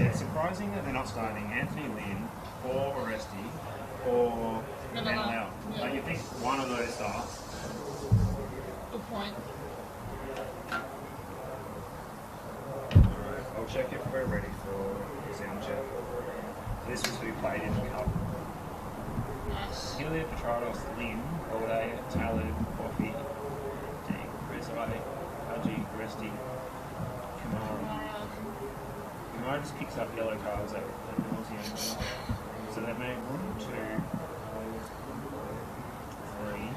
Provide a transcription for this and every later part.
Yeah, surprising that they're not starting Anthony Lynn or Oresti or Bentleigh. Yeah. Like, you think one of those starts. Good point. Alright, I'll check if we're ready for the sound check. This was who played in the cup. Nice. Hilliard, Petrados, Lynn, Holiday, Talib, Coffee, Rizai, Haji, Oresti, Kamara. Kamara just picks up yellow cards at nauseam. So they've made 1, 2, 3,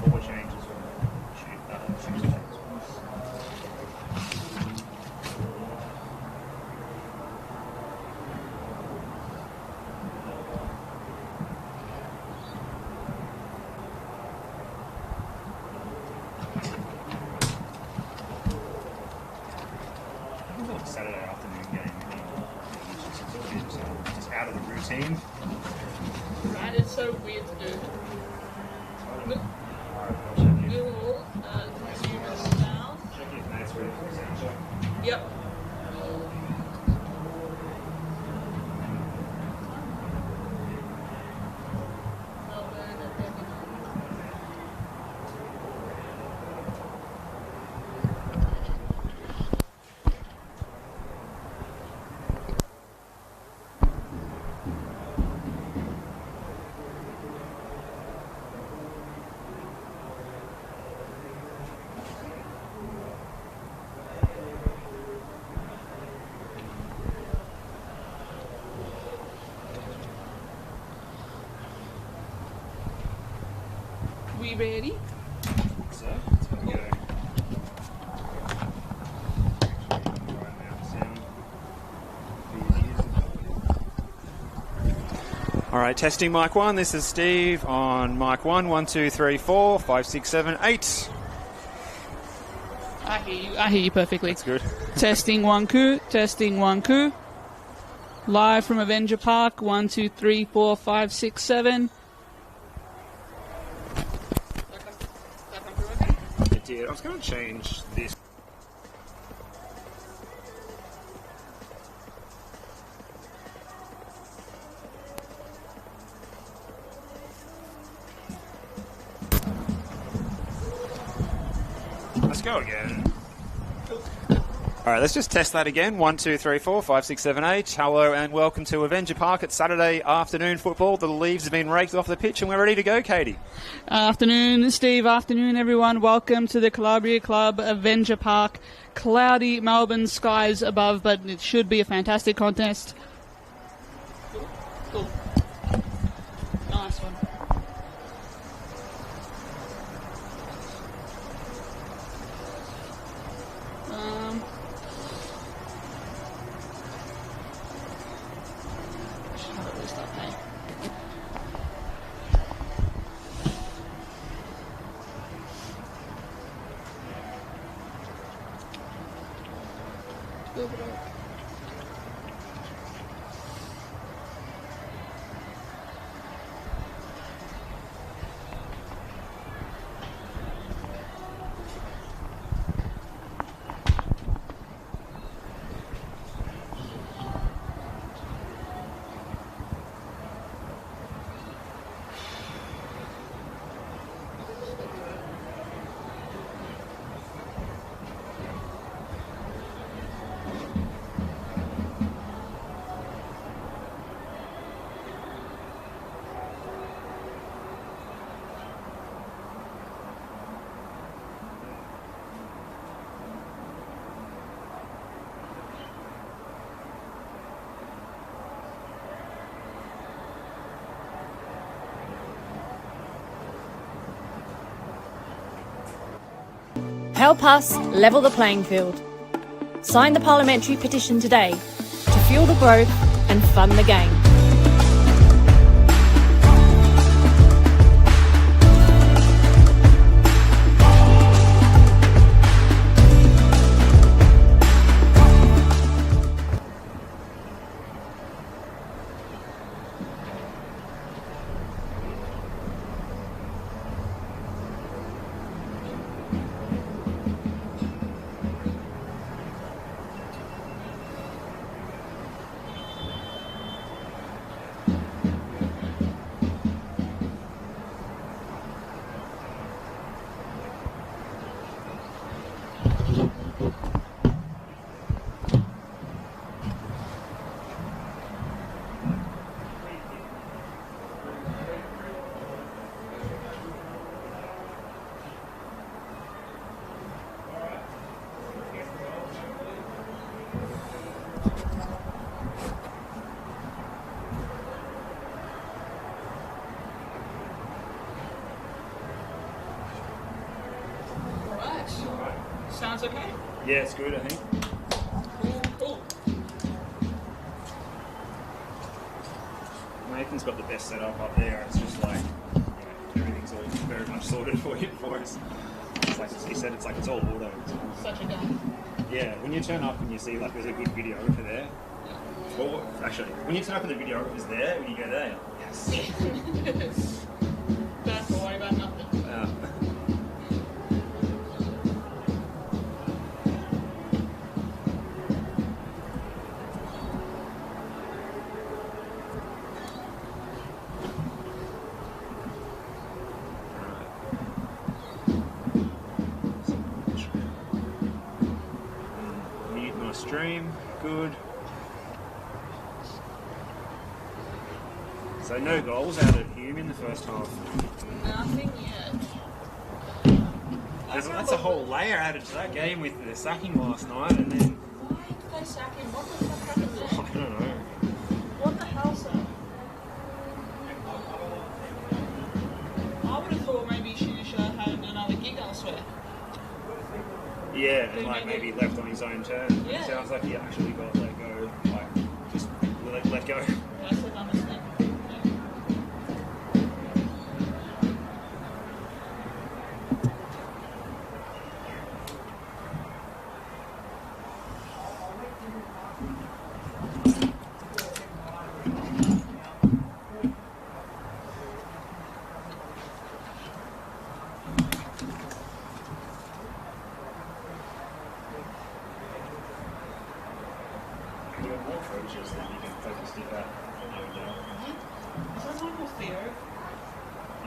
4. 4 changes from Tuesday. Saturday afternoon game. It's just out of the routine. Right, it's so weird to do. Alright, I'll check in. We'll consume this now. Check if Nate's ready for the sound check. Yep. We ready? So, let's go. Right now, sound. Alright, testing mic 1. This is Steve on mic 1. 1, 2, 3, 4, 5, 6, 7, 8. I hear you perfectly. That's good. Testing 1 coup, testing 1 coup. Live from Avenger Park, 1, 2, 3, 4, 5, 6, 7. It did. I was going to change this. Let's go again. All right, let's just test that again. 1, 2, 3, 4, 5, 6, 7, 8. Hello and welcome to Avenger Park at Saturday afternoon football. The leaves have been raked off the pitch and we're ready to go, Katie. Afternoon, Steve. Afternoon, everyone. Welcome to the Calabria Club, Avenger Park. Cloudy Melbourne skies above, but it should be a fantastic contest. Cool. Nice one. Help us level the playing field. Sign the parliamentary petition today to fuel the growth and fund the game. Sounds okay? Yeah, it's good, I think. Cool. Nathan's got the best setup up there. It's just like, everything's all very much sorted for us. It's like he said, it's all auto. Such a gun. Yeah, when you turn up and you see like there's a good videographer there. Well, actually, when you turn up and the videographer's there, when you go there, yes. Don't have to worry about nothing. Stream, good. So no goals out of Hume in the first half. Nothing yet. That's a whole layer added to that game with the sacking last night, and then. Why did they sack him? What the fuck happened there? I don't know. What the hell, sir? I would have thought maybe Shunisha had another gig elsewhere. Yeah, and like maybe left on his own terms. Yeah. It sounds like he actually got let go, like just let go. That's the dumbest thing.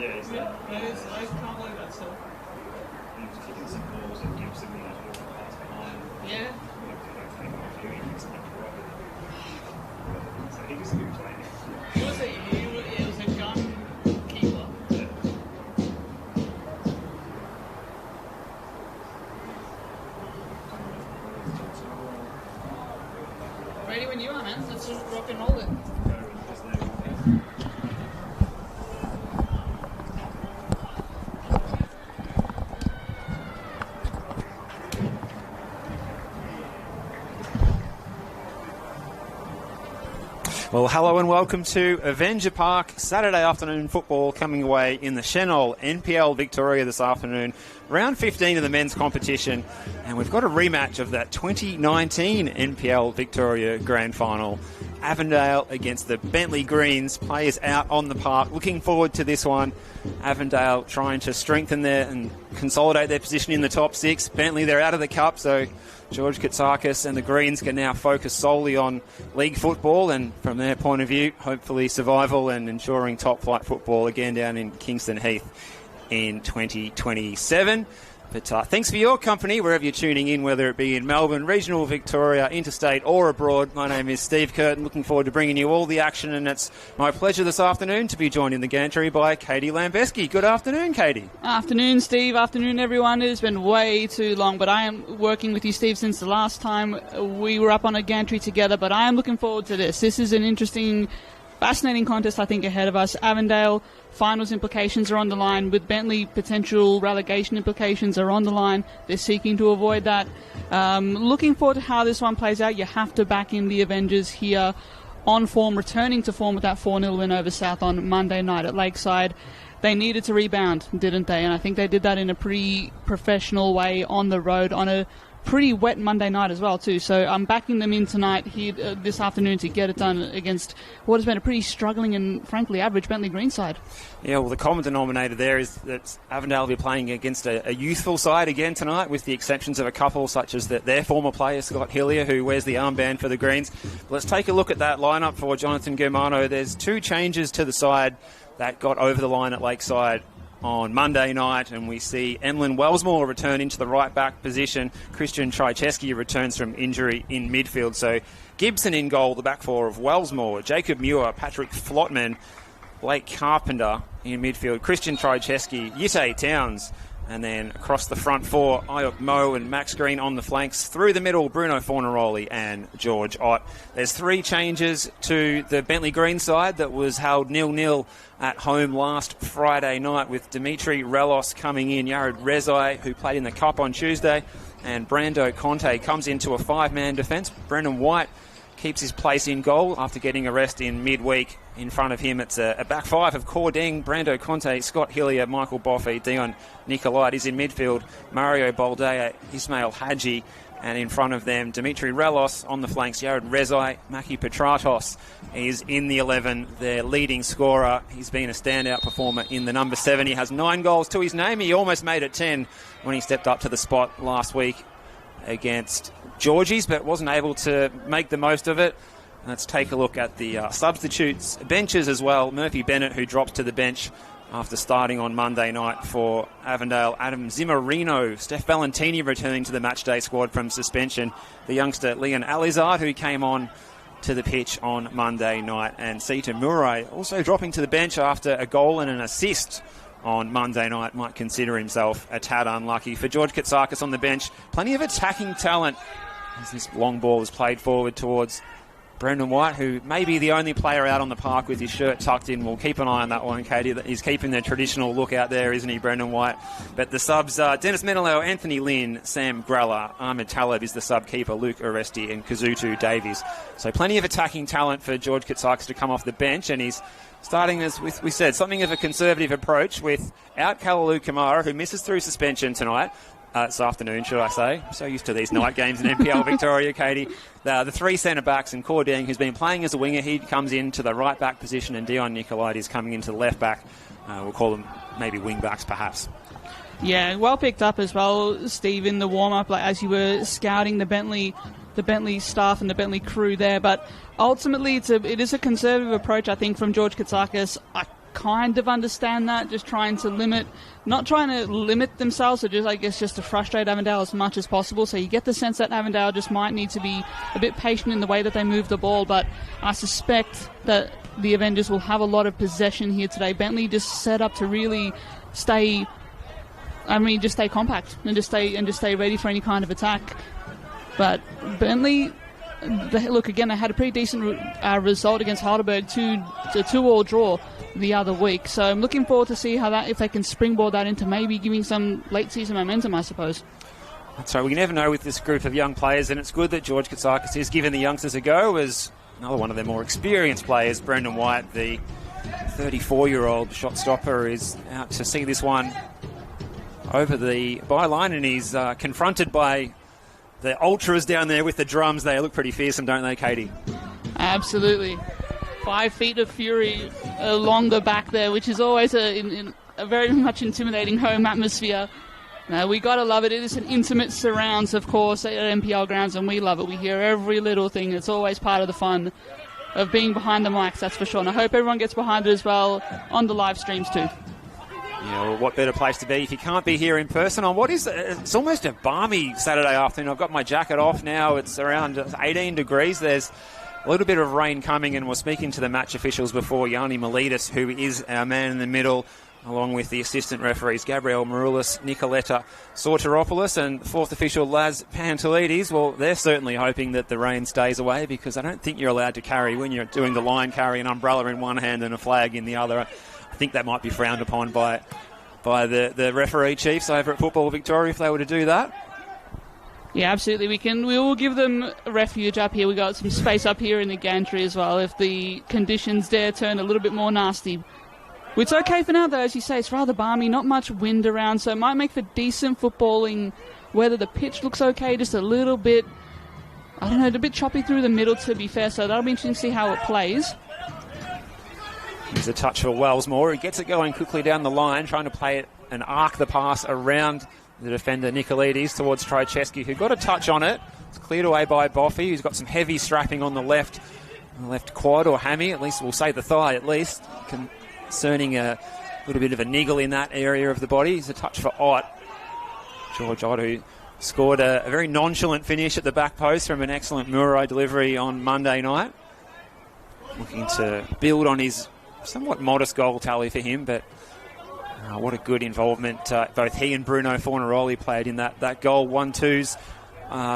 Yeah, is that? I can't believe that still. He was kicking some balls at Gibson when he was walking past behind. Yeah. So he was a good player. It was a gun keeper. Yeah. Ready when you are, man. Let's just rock and roll it. Well, hello and welcome to Avenger Park. Saturday afternoon football coming away in the Senol NPL Victoria this afternoon. Round 15 of the men's competition. And we've got a rematch of that 2019 NPL Victoria Grand Final. Avondale against the Bentleigh Greens. Players out on the park. Looking forward to this one. Avondale trying to strengthen their and consolidate their position in the top six. Bentleigh, they're out of the cup, so George Katsakis and the Greens can now focus solely on league football and, from their point of view, hopefully survival and ensuring top-flight football again down in Kingston Heath in 2027. But thanks for your company, wherever you're tuning in, whether it be in Melbourne, regional Victoria, interstate or abroad. My name is Steve Curtin, looking forward to bringing you all the action, and it's my pleasure this afternoon to be joined in the gantry by Katie Lambeski. Good afternoon, Katie. Afternoon, Steve. Afternoon, everyone. It has been way too long, but I am working with you, Steve, since the last time we were up on a gantry together, but I am looking forward to this. This is an interesting, fascinating contest, I think, ahead of us. Avondale finals implications are on the line. With Bentleigh, potential relegation implications are on the line. They're seeking to avoid that. Looking forward to how this one plays out. You have to back in the Avengers here on form, returning to form with that 4-0 win over South on Monday night at Lakeside. They needed to rebound, didn't they? And I think they did that in a pretty professional way on the road on a pretty wet Monday night as well too, so I'm backing them in tonight here this afternoon to get it done against what has been a pretty struggling and frankly average Bentleigh Green side. Yeah, well, the common denominator there is that Avondale will be playing against a youthful side again tonight, with the exceptions of a couple such as their former player Scott Hillier, who wears the armband for the Greens. But let's take a look at that lineup for Jonathan Germano. There's two changes to the side that got over the line at Lakeside on Monday night, and we see Emlyn Wellsmore return into the right back position. Christian Trycheski returns from injury in midfield. So Gibson in goal, the back four of Wellsmore, Jacob Muir, Patrick Flotman, Blake Carpenter in midfield, Christian Trycheski, Yitte Towns, And then across the front four, Ayuk Mo and Max Green on the flanks. Through the middle, Bruno Fornaroli and George Ott. There's 3 changes to the Bentleigh Green side that was held 0-0 at home last Friday night, with Dimitri Relos coming in, Yared Rezai, who played in the Cup on Tuesday, and Brando Conte comes into a 5-man defence. Brendan White keeps his place in goal after getting a rest in midweek. In front of him, it's a back 5 of Cording, Brando Conte, Scott Hillier, Michael Boffey, Dion Nicolaides in midfield, Mario Baldea, Ismail Hadji, and in front of them, Dimitri Relos on the flanks, Yared Rezai, Maki Petratos is in the 11, their leading scorer. He's been a standout performer in the number 7. He has 9 goals to his name. He almost made it 10 when he stepped up to the spot last week against Georgies, but wasn't able to make the most of it. Let's take a look at the substitutes, benches as well. Murphy Bennett, who drops to the bench after starting on Monday night for Avondale. Adam Zimmerino, Steph Valentini returning to the matchday squad from suspension. The youngster Leon Alizard, who came on to the pitch on Monday night. And Sita Murray also dropping to the bench after a goal and an assist on Monday night. Might consider himself a tad unlucky. For George Katsakis on the bench, plenty of attacking talent as this long ball is played forward towards Brendan White, who may be the only player out on the park with his shirt tucked in. We'll keep an eye on that one, Katie. He's keeping the traditional look out there, isn't he, Brendan White? But the subs are Dennis Menelo, Anthony Lynn, Sam Grella, Ahmed Talib is the sub-keeper, Luke Oresti and Kazutu Davies. So plenty of attacking talent for George Katsakis to come off the bench, and he's starting, as we said, something of a conservative approach without Kalalu Kamara, who misses through suspension tonight. This afternoon, should I say. I'm so used to these night games in NPL Victoria, Katie. The 3 centre-backs, and Cording, who's been playing as a winger, he comes into the right-back position, and Dion Nicolaides coming into the left-back. We'll call them maybe wing-backs, perhaps. Yeah, well picked up as well, Steve, in the warm-up, like as you were scouting the Bentleigh staff and the Bentleigh crew there. But ultimately, it is a conservative approach, I think, from George Katsakis. I kind of understand that, just not trying to limit themselves, or just to frustrate Avondale as much as possible. So you get the sense that Avondale just might need to be a bit patient in the way that they move the ball, but I suspect that the Avengers will have a lot of possession here today. Bentleigh just set up to really stay compact and just stay ready for any kind of attack. But Bentleigh, look, again, they had a pretty decent result against Heidelberg, 2-2 draw the other week. So I'm looking forward to see if they can springboard that into maybe giving some late season momentum, I suppose. That's right. We never know with this group of young players, and it's good that George Katsakis is giving the youngsters a go, as another one of their more experienced players, Brendan White, the 34-year-old shot stopper, is out to see this one over the byline, and he's confronted by the ultras down there with the drums. They look pretty fearsome, don't they, Katie? Absolutely. 5 feet of fury along the back there, which is always a very much intimidating home atmosphere. We got to love it. It is an intimate surrounds, of course, at NPL grounds, and we love it. We hear every little thing. It's always part of the fun of being behind the mics, that's for sure. And I hope everyone gets behind it as well on the live streams too. Yeah, well, what better place to be if you can't be here in person on it's almost a balmy Saturday afternoon. I've got my jacket off now. It's around 18 degrees. There's a little bit of rain coming, and we're speaking to the match officials before, Yanni Miletus, who is our man in the middle, along with the assistant referees, Gabriel Maroulis, Nicoletta Sorteropoulos, and fourth official, Laz Pantelides. Well, they're certainly hoping that the rain stays away, because I don't think you're allowed to carry, when you're doing the line, carry an umbrella in one hand and a flag in the other. I think that might be frowned upon by the referee chiefs over at Football Victoria if they were to do that. Yeah, absolutely. We will give them refuge up here. We got some space up here in the gantry as well if the conditions dare turn a little bit more nasty. It's okay for now, though. As you say, it's rather balmy, not much wind around, so it might make for decent footballing. Whether the pitch looks okay, just a little bit, I don't know, a bit choppy through the middle, to be fair, so that'll be interesting to see how it plays. Here's a touch for Wellsmore. He gets it going quickly down the line, trying to play it and arc the pass around the defender Nicolaides towards Trycheski, who got a touch on it. It's cleared away by Boffey, who's got some heavy strapping on the left quad or hammy, at least we'll say the thigh at least, concerning a little bit of a niggle in that area of the body. It's a touch for Ott. George Ott, who scored a very nonchalant finish at the back post from an excellent Murray delivery on Monday night. Looking to build on his somewhat modest goal tally for him, but What a good involvement both he and Bruno Fornaroli played in that goal. 1-2s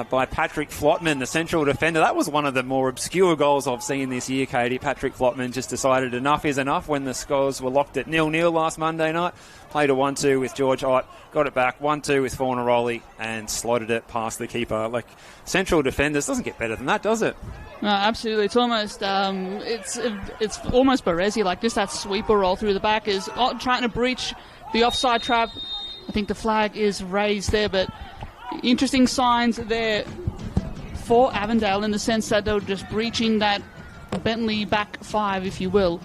by Patrick Flotman, the central defender. That was one of the more obscure goals I've seen this year, Katie. Patrick Flotman just decided enough is enough when the scores were locked at 0-0 last Monday night. Played a 1-2 with George Ott, got it back, 1-2 with Fornaroli, and slotted it past the keeper. Like, central defenders, doesn't get better than that, does it? No, absolutely. It's almost it's almost Baresi, like just that sweeper roll through the back is trying to breach the offside trap. I think the flag is raised there, but interesting signs there for Avondale in the sense that they were just breaching that Bentleigh back five, if you will.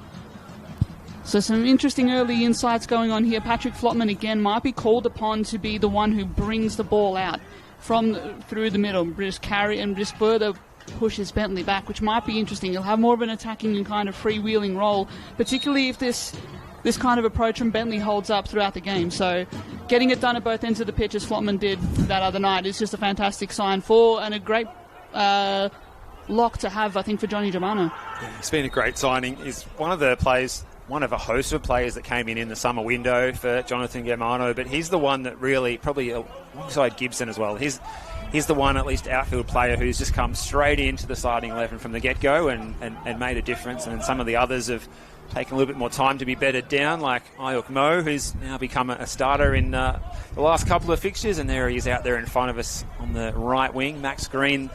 So some interesting early insights going on here. Patrick Flotman again might be called upon to be the one who brings the ball out through the middle, just carry and just further pushes Bentleigh back, which might be interesting. He'll have more of an attacking and kind of freewheeling role, particularly if this kind of approach from Bentleigh holds up throughout the game. So getting it done at both ends of the pitch as Flotman did that other night is just a fantastic sign and a great lock to have, I think, for Johnny Germano. Yeah, it's been a great signing. He's one of a host of players that came in the summer window for Jonathan Germano, but he's the one that really, probably alongside Gibson as well, he's the one, at least outfield player, who's just come straight into the starting 11 from the get-go and made a difference. And some of the others have taken a little bit more time to be bedded down, like Ayuk Mo, who's now become a starter in the last couple of fixtures, and there he is out there in front of us on the right wing. Max Green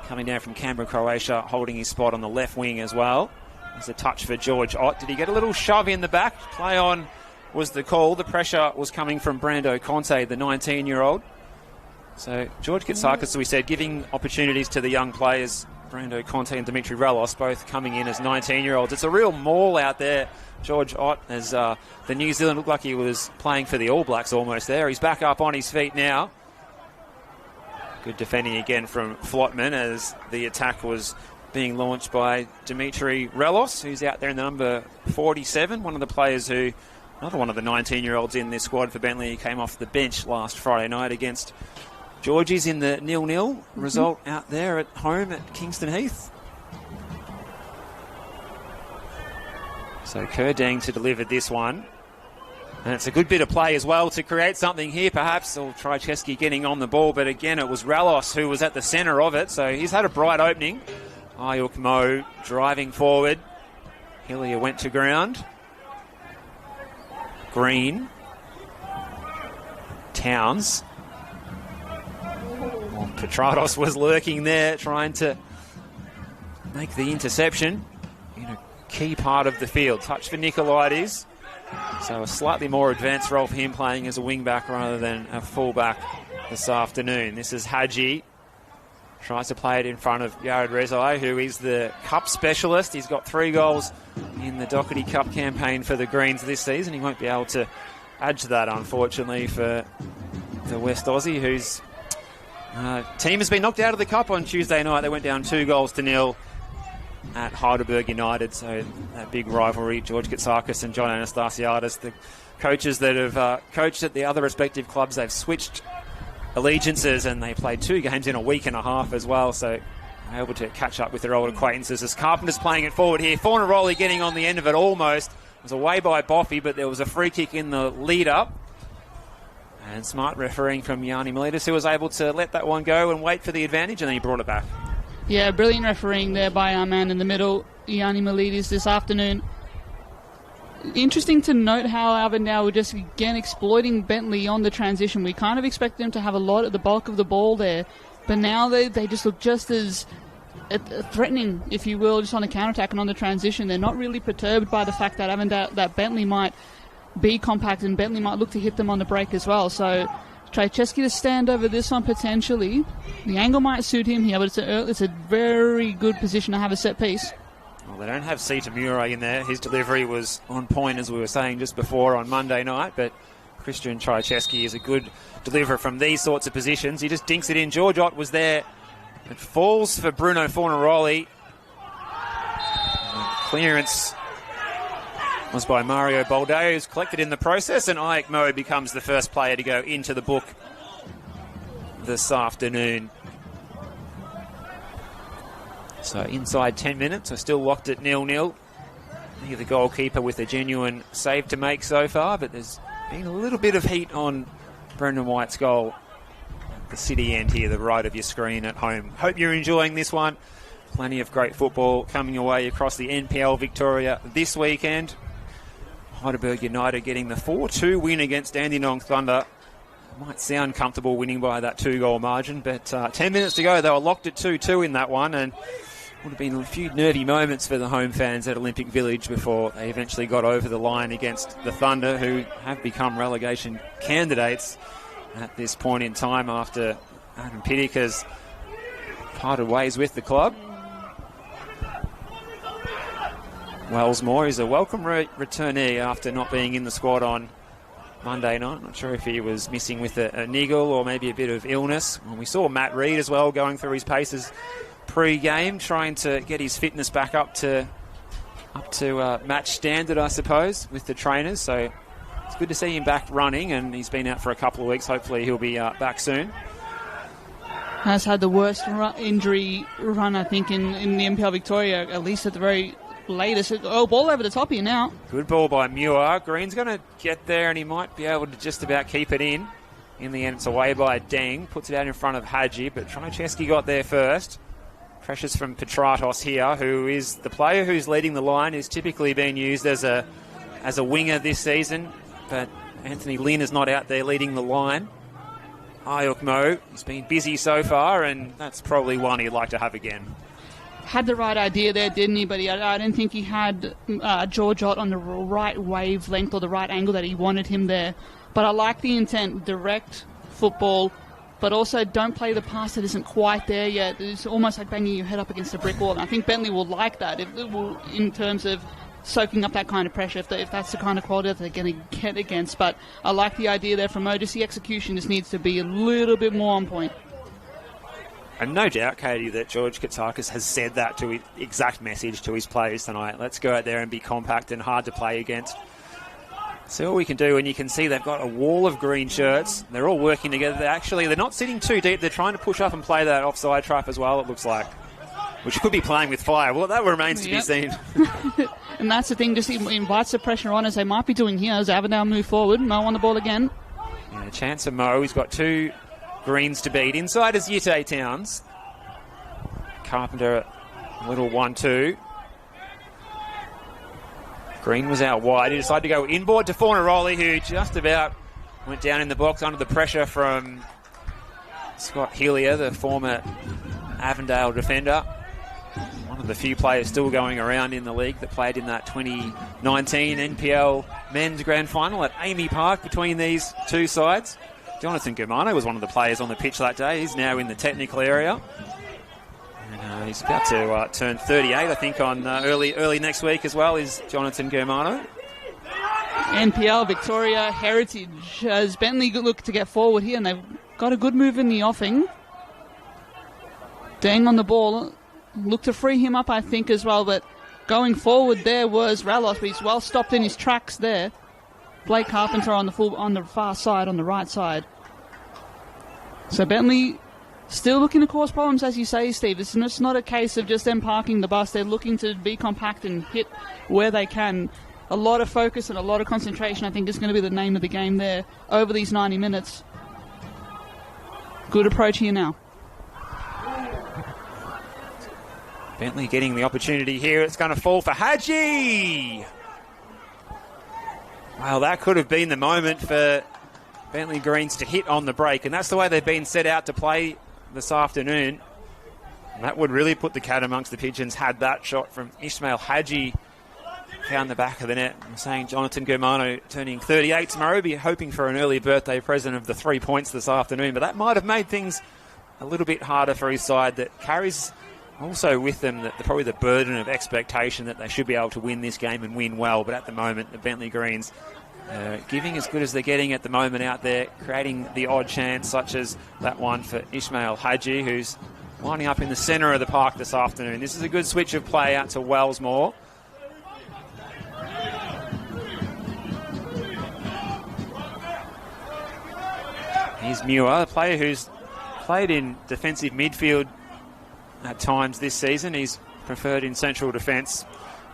coming down from Canberra, Croatia, holding his spot on the left wing as well. There's a touch for George Ott. Did he get a little shove in the back? Play on was the call. The pressure was coming from Brando Conte, the 19-year-old. So George Katsakis, as we said, giving opportunities to the young players, Brando Conte and Dimitri Relos, both coming in as 19-year-olds. It's a real maul out there. George Ott, as the New Zealand looked like he was playing for the All Blacks almost there. He's back up on his feet now. Good defending again from Flotman as the attack was being launched by Dimitri Relos, who's out there in the number 47, another one of the 19-year-olds in this squad for Bentleigh. He came off the bench last Friday night against Georgie's in the 0-0 result out there at home at Kingston Heath. So Kerdang to deliver this one. And it's a good bit of play as well to create something here, perhaps, or Trycheski getting on the ball. But again, it was Relos who was at the centre of it. So he's had a bright opening. Ayuk Mo driving forward. Hillier went to ground. Green. Towns. Well, Petrados was lurking there, trying to make the interception in a key part of the field. Touch for Nicolaides. So a slightly more advanced role for him, playing as a wing-back rather than a full-back this afternoon. This is Hadji. Tries to play it in front of Yared Rezai, who is the cup specialist. He's got 3 goals in the Doherty Cup campaign for the Greens this season. He won't be able to add to that, unfortunately, for the West Aussie, whose team has been knocked out of the Cup on Tuesday night. They went down 2-0 at Heidelberg United. So that big rivalry, George Katsakis and John Anastasiadis, the coaches that have coached at the other respective clubs, they've switched allegiances and they played 2 games in a week and a half as well. So they're able to catch up with their old acquaintances as Carpenter's playing it forward here. Fornaroli getting on the end of it almost. It was away by Boffey, but there was a free kick in the lead-up. And smart refereeing from Yanni Miletus, who was able to let that one go and wait for the advantage, and then he brought it back. Yeah, brilliant refereeing there by our man in the middle, Yanni Miletus, this afternoon. Interesting to note how Avondale were just again exploiting Bentleigh on the transition. We kind of expect them to have a lot at the bulk of the ball there, but now they just look just as threatening, if you will, just on the counter-attack and on the transition. They're not really perturbed by the fact that Bentleigh might be compact and Bentleigh might look to hit them on the break as well. So Trycheski to stand over this one potentially. The angle might suit him here, but it's a very good position to have a set piece. Well, they don't have Sita Murray in there. His delivery was on point, as we were saying just before on Monday night, but Christian Trycheski is a good deliverer from these sorts of positions. He just dinks it in. George Ott was there. It falls for Bruno Fornaroli. Clearance was by Mario Balde, who's collected in the process, and Ayuk Mo becomes the first player to go into the book this afternoon. So inside 10 minutes, we're still locked at 0-0. The goalkeeper with a genuine save to make so far, but there's been a little bit of heat on Brendan White's goal at the city end here, the right of your screen at home. Hope you're enjoying this one. Plenty of great football coming your way across the NPL Victoria this weekend. Heidelberg United getting the 4-2 win against Dandenong Thunder. Might sound comfortable winning by that 2-goal margin, but 10 minutes to go, they were locked at 2-2 in that one, and would have been a few nervy moments for the home fans at Olympic Village before they eventually got over the line against the Thunder, who have become relegation candidates at this point in time after Adam Piddick has parted ways with the club. Wellsmore is a welcome returnee after not being in the squad on Monday night. Not sure if he was missing with a niggle or maybe a bit of illness. Well, we saw Matt Reid as well going through his paces pre-game, trying to get his fitness back up to match standard, I suppose, with the trainers. So it's good to see him back running, and he's been out for a couple of weeks. Hopefully he'll be back soon. Has had the worst injury run, I think, in the NPL Victoria, at least at the very latest. Oh, ball over the top here now. Good ball by Muir. Green's going to get there, and he might be able to just about keep it in. In the end, it's away by Deng. Puts it out in front of Hadji, but Trojewski got there first. Pressures from Petratos here, who is the player who's leading the line, is typically being used as a winger this season, but Anthony Lynn is not out there leading the line. Ayuk Mo has been busy so far, and that's probably one he'd like to have again. Had the right idea there, didn't he? But I don't think he had George Ott on the right wavelength or the right angle that he wanted him there. But I like the intent, direct football, but also don't play the pass that isn't quite there yet. It's almost like banging your head up against a brick wall. And I think Bentleigh will like that in terms of soaking up that kind of pressure, if that's the kind of quality that they're going to get against. But I like the idea there from Mo. Just the execution just needs to be a little bit more on point. And no doubt, Katie, that George Katsakis has said that to his exact message to his players tonight. Let's go out there and be compact and hard to play against. See what we can do, and you can see they've got a wall of green shirts. They're all working together. They're not sitting too deep. They're trying to push up and play that offside trap as well, it looks like. Which could be playing with fire. Well, that remains to be seen. And that's the thing, just invites the pressure on, as they might be doing here, as Avondale move forward. Mo on the ball again. Yeah, a chance of Mo. He's got two greens to beat. Inside is Yitte Towns. Carpenter, a little 1-2. Green was out wide. He decided to go inboard to Fornaroli, who just about went down in the box under the pressure from Scott Hillier, the former Avondale defender. One of the few players still going around in the league that played in that 2019 NPL men's grand final at Amy Park between these two sides. Jonathan Germano was one of the players on the pitch that day. He's now in the technical area. And he's about to turn 38, I think, on early next week as well, is Jonathan Germano. NPL Victoria Heritage as Bentleigh look to get forward here, and they've got a good move in the offing. Deng on the ball. Look to free him up, I think, as well, but going forward there was Rallos, but he's well stopped in his tracks there. Blake Carpenter on the far side, on the right side. So Bentleigh still looking to cause problems, as you say, Steve. It's not a case of just them parking the bus. They're looking to be compact and hit where they can. A lot of focus and a lot of concentration, I think, is going to be the name of the game there over these 90 minutes. Good approach here now. Bentleigh getting the opportunity here. It's going to fall for Hadji. Well, that could have been the moment for Bentleigh Greens to hit on the break, and that's the way they've been set out to play this afternoon. And that would really put the cat amongst the pigeons had that shot from Ismail Hadji found the back of the net. I'm saying Jonathan Germano turning 38 tomorrow, be hoping for an early birthday present of the 3 points this afternoon, but that might have made things a little bit harder for his side that carries also with them probably the burden of expectation that they should be able to win this game and win well. But at the moment, the Bentleigh Greens giving as good as they're getting at the moment out there, creating the odd chance, such as that one for Ismail Hadji, who's lining up in the centre of the park this afternoon. This is a good switch of play out to Wellsmore. Here's Muir, a player who's played in defensive midfield at times this season. He's preferred in central defence.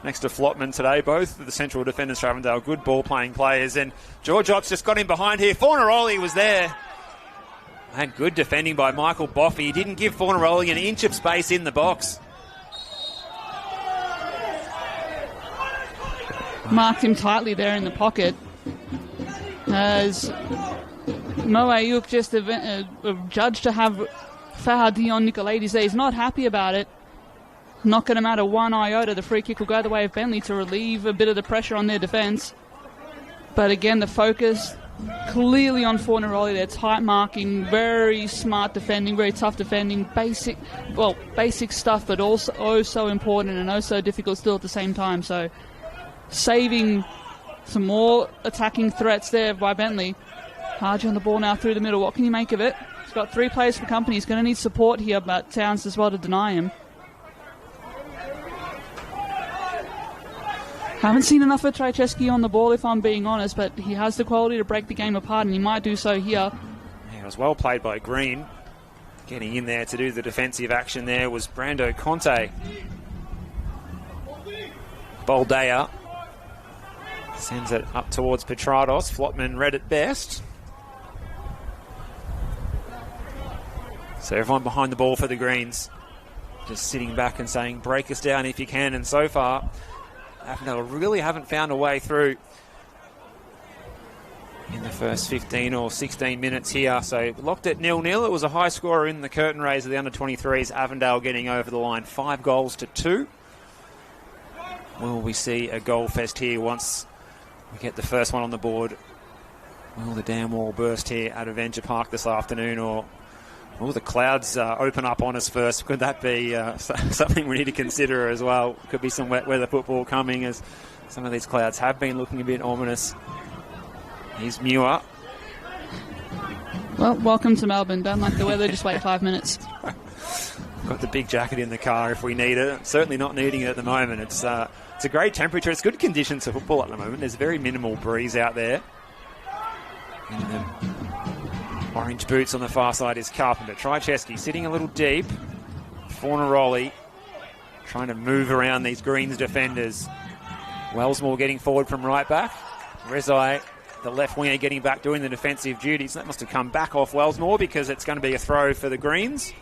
next to Flotman today. Both of the central defenders for Avondale, good ball-playing players. And George Ott's just got in behind here. Fornaroli was there. And good defending by Michael Boffey. He didn't give Fornaroli an inch of space in the box. Marked him tightly there in the pocket. As Mo Ayuk just judged to have Dion Nicolaides there. He's not happy about it. Not going to matter one iota. The free kick will go the way of Bentleigh to relieve a bit of the pressure on their defence. But again, the focus clearly on Fornaroli. They're tight marking, very smart defending, very tough defending. Basic stuff, but also so important and so difficult still at the same time. So saving some more attacking threats there by Bentleigh. Haji on the ball now through the middle. What can you make of it? He's got 3 players for company. He's going to need support here, but Towns as well to deny him. Haven't seen enough of Trajewski on the ball, if I'm being honest, but he has the quality to break the game apart, and he might do so here. Yeah, it was well played by Green. Getting in there to do the defensive action there was Brando Conte. Boldea sends it up towards Petrados. Flotman read it best. So everyone behind the ball for the Greens. Just sitting back and saying, break us down if you can. And so far, Avondale really haven't found a way through in the first 15 or 16 minutes here. So locked at 0-0. It was a high scorer in the curtain raise of the under-23s. Avondale getting over the line 5-2. Will we see a goal fest here once we get the first one on the board? Will the dam wall burst here at Adventure Park this afternoon, or will the clouds open up on us first? Could that be something we need to consider as well? Could be some wet weather football coming, as some of these clouds have been looking a bit ominous. Here's Muir. Well, welcome to Melbourne. Don't like the weather, just wait 5 minutes. Got the big jacket in the car if we need it. Certainly not needing it at the moment. It's a great temperature. It's good conditions for football at the moment. There's very minimal breeze out there. In the orange boots on the far side is Carpenter. Trajewski sitting a little deep. Fornaroli trying to move around these Greens defenders. Wellsmore getting forward from right back. Rezai, the left winger, getting back doing the defensive duties. That must have come back off Wellsmore because it's going to be a throw for the Greens.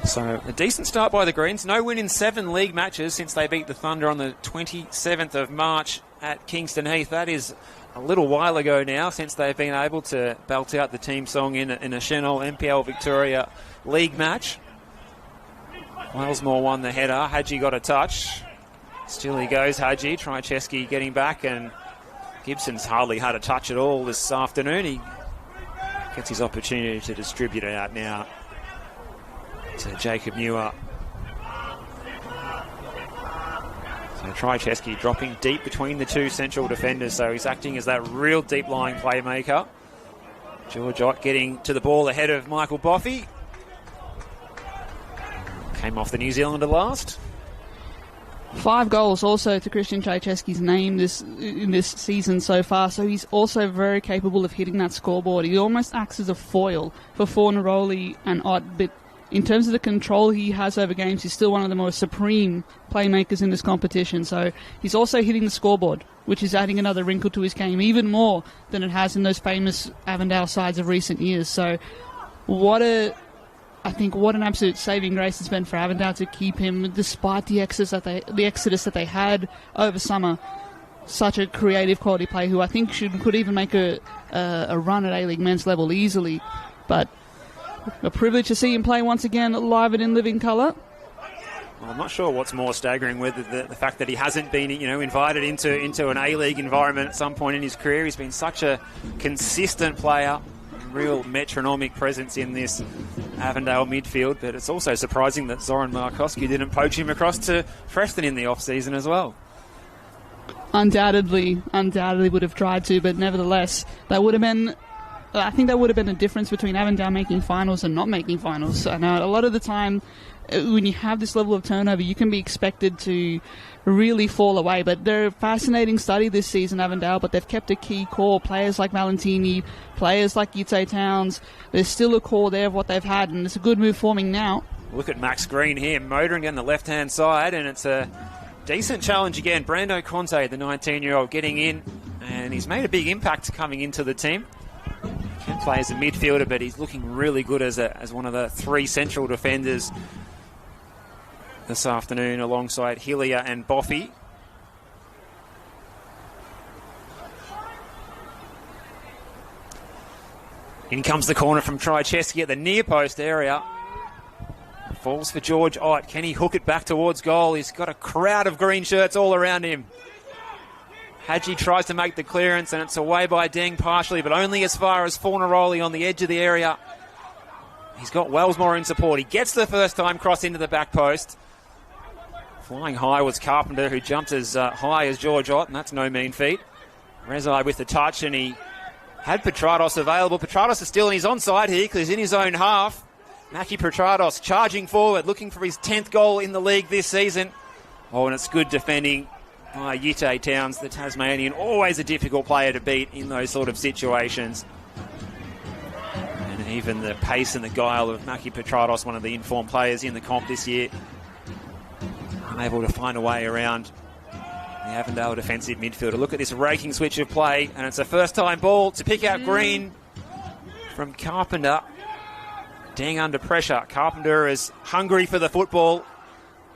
So a decent start by the Greens. No win in 7 league matches since they beat the Thunder on the 27th of March at Kingston Heath. That is a little while ago now since they've been able to belt out the team song in a Senol NPL Victoria league match. Wellsmore won the header. Hadji got a touch. Still he goes, Hadji. Trajewski getting back, and Gibson's hardly had a touch at all this afternoon. He gets his opportunity to distribute it out now to Jacob Muir. So Trajewski dropping deep between the 2 central defenders, so he's acting as that real deep-lying playmaker. George Ott getting to the ball ahead of Michael Boffey. Came off the New Zealander last. 5 goals also to Christian Trajewski's name in this season so far, so he's also very capable of hitting that scoreboard. He almost acts as a foil for Fornaroli and Ott, but in terms of the control he has over games, he's still one of the most supreme playmakers in this competition. So he's also hitting the scoreboard, which is adding another wrinkle to his game, even more than it has in those famous Avondale sides of recent years. So what an absolute saving grace it's been for Avondale to keep him, despite the exodus that they had over summer. Such a creative quality player who I think could even make a run at A-League men's level easily. But a privilege to see him play once again live and in living colour. Well, I'm not sure what's more staggering with the fact that he hasn't been, invited into an A-League environment at some point in his career. He's been such a consistent player, real metronomic presence in this Avondale midfield. But it's also surprising that Zoran Markowski didn't poach him across to Preston in the off-season as well. Undoubtedly would have tried to, but nevertheless, I think that would have been a difference between Avondale making finals and not making finals. And a lot of the time, when you have this level of turnover, you can be expected to really fall away. But they're a fascinating study this season, Avondale, but they've kept a key core. Players like Valentini, players like Yitze Towns. There's still a core there of what they've had, and it's a good move forming now. Look at Max Green here, motoring down the left-hand side, and it's a decent challenge again. Brando Conte, the 19-year-old, getting in, and he's made a big impact coming into the team. Can play as a midfielder, but he's looking really good as one of the three central defenders this afternoon, alongside Hillier and Boffey. In comes the corner from Trycheski at the near post area. Falls for George Ott. Can he hook it back towards goal? He's got a crowd of green shirts all around him. Hadji tries to make the clearance, and it's away by Deng partially, but only as far as Fornaroli on the edge of the area. He's got Wellsmore in support. He gets the first time cross into the back post. Flying high was Carpenter, who jumped as high as George Ott, and that's no mean feat. Rezai with the touch, and he had Petrados available. Petrados is still in his onside here because he's in his own half. Maki Petrados charging forward, looking for his 10th goal in the league this season. Oh, and it's good defending by Yite Towns, the Tasmanian. Always a difficult player to beat in those sort of situations. And even the pace and the guile of Maki Petrados, one of the informed players in the comp this year, unable to find a way around the Avondale defensive midfielder. Look at this raking switch of play, and it's a first-time ball to pick out Green from Carpenter. Deng under pressure. Carpenter is hungry for the football.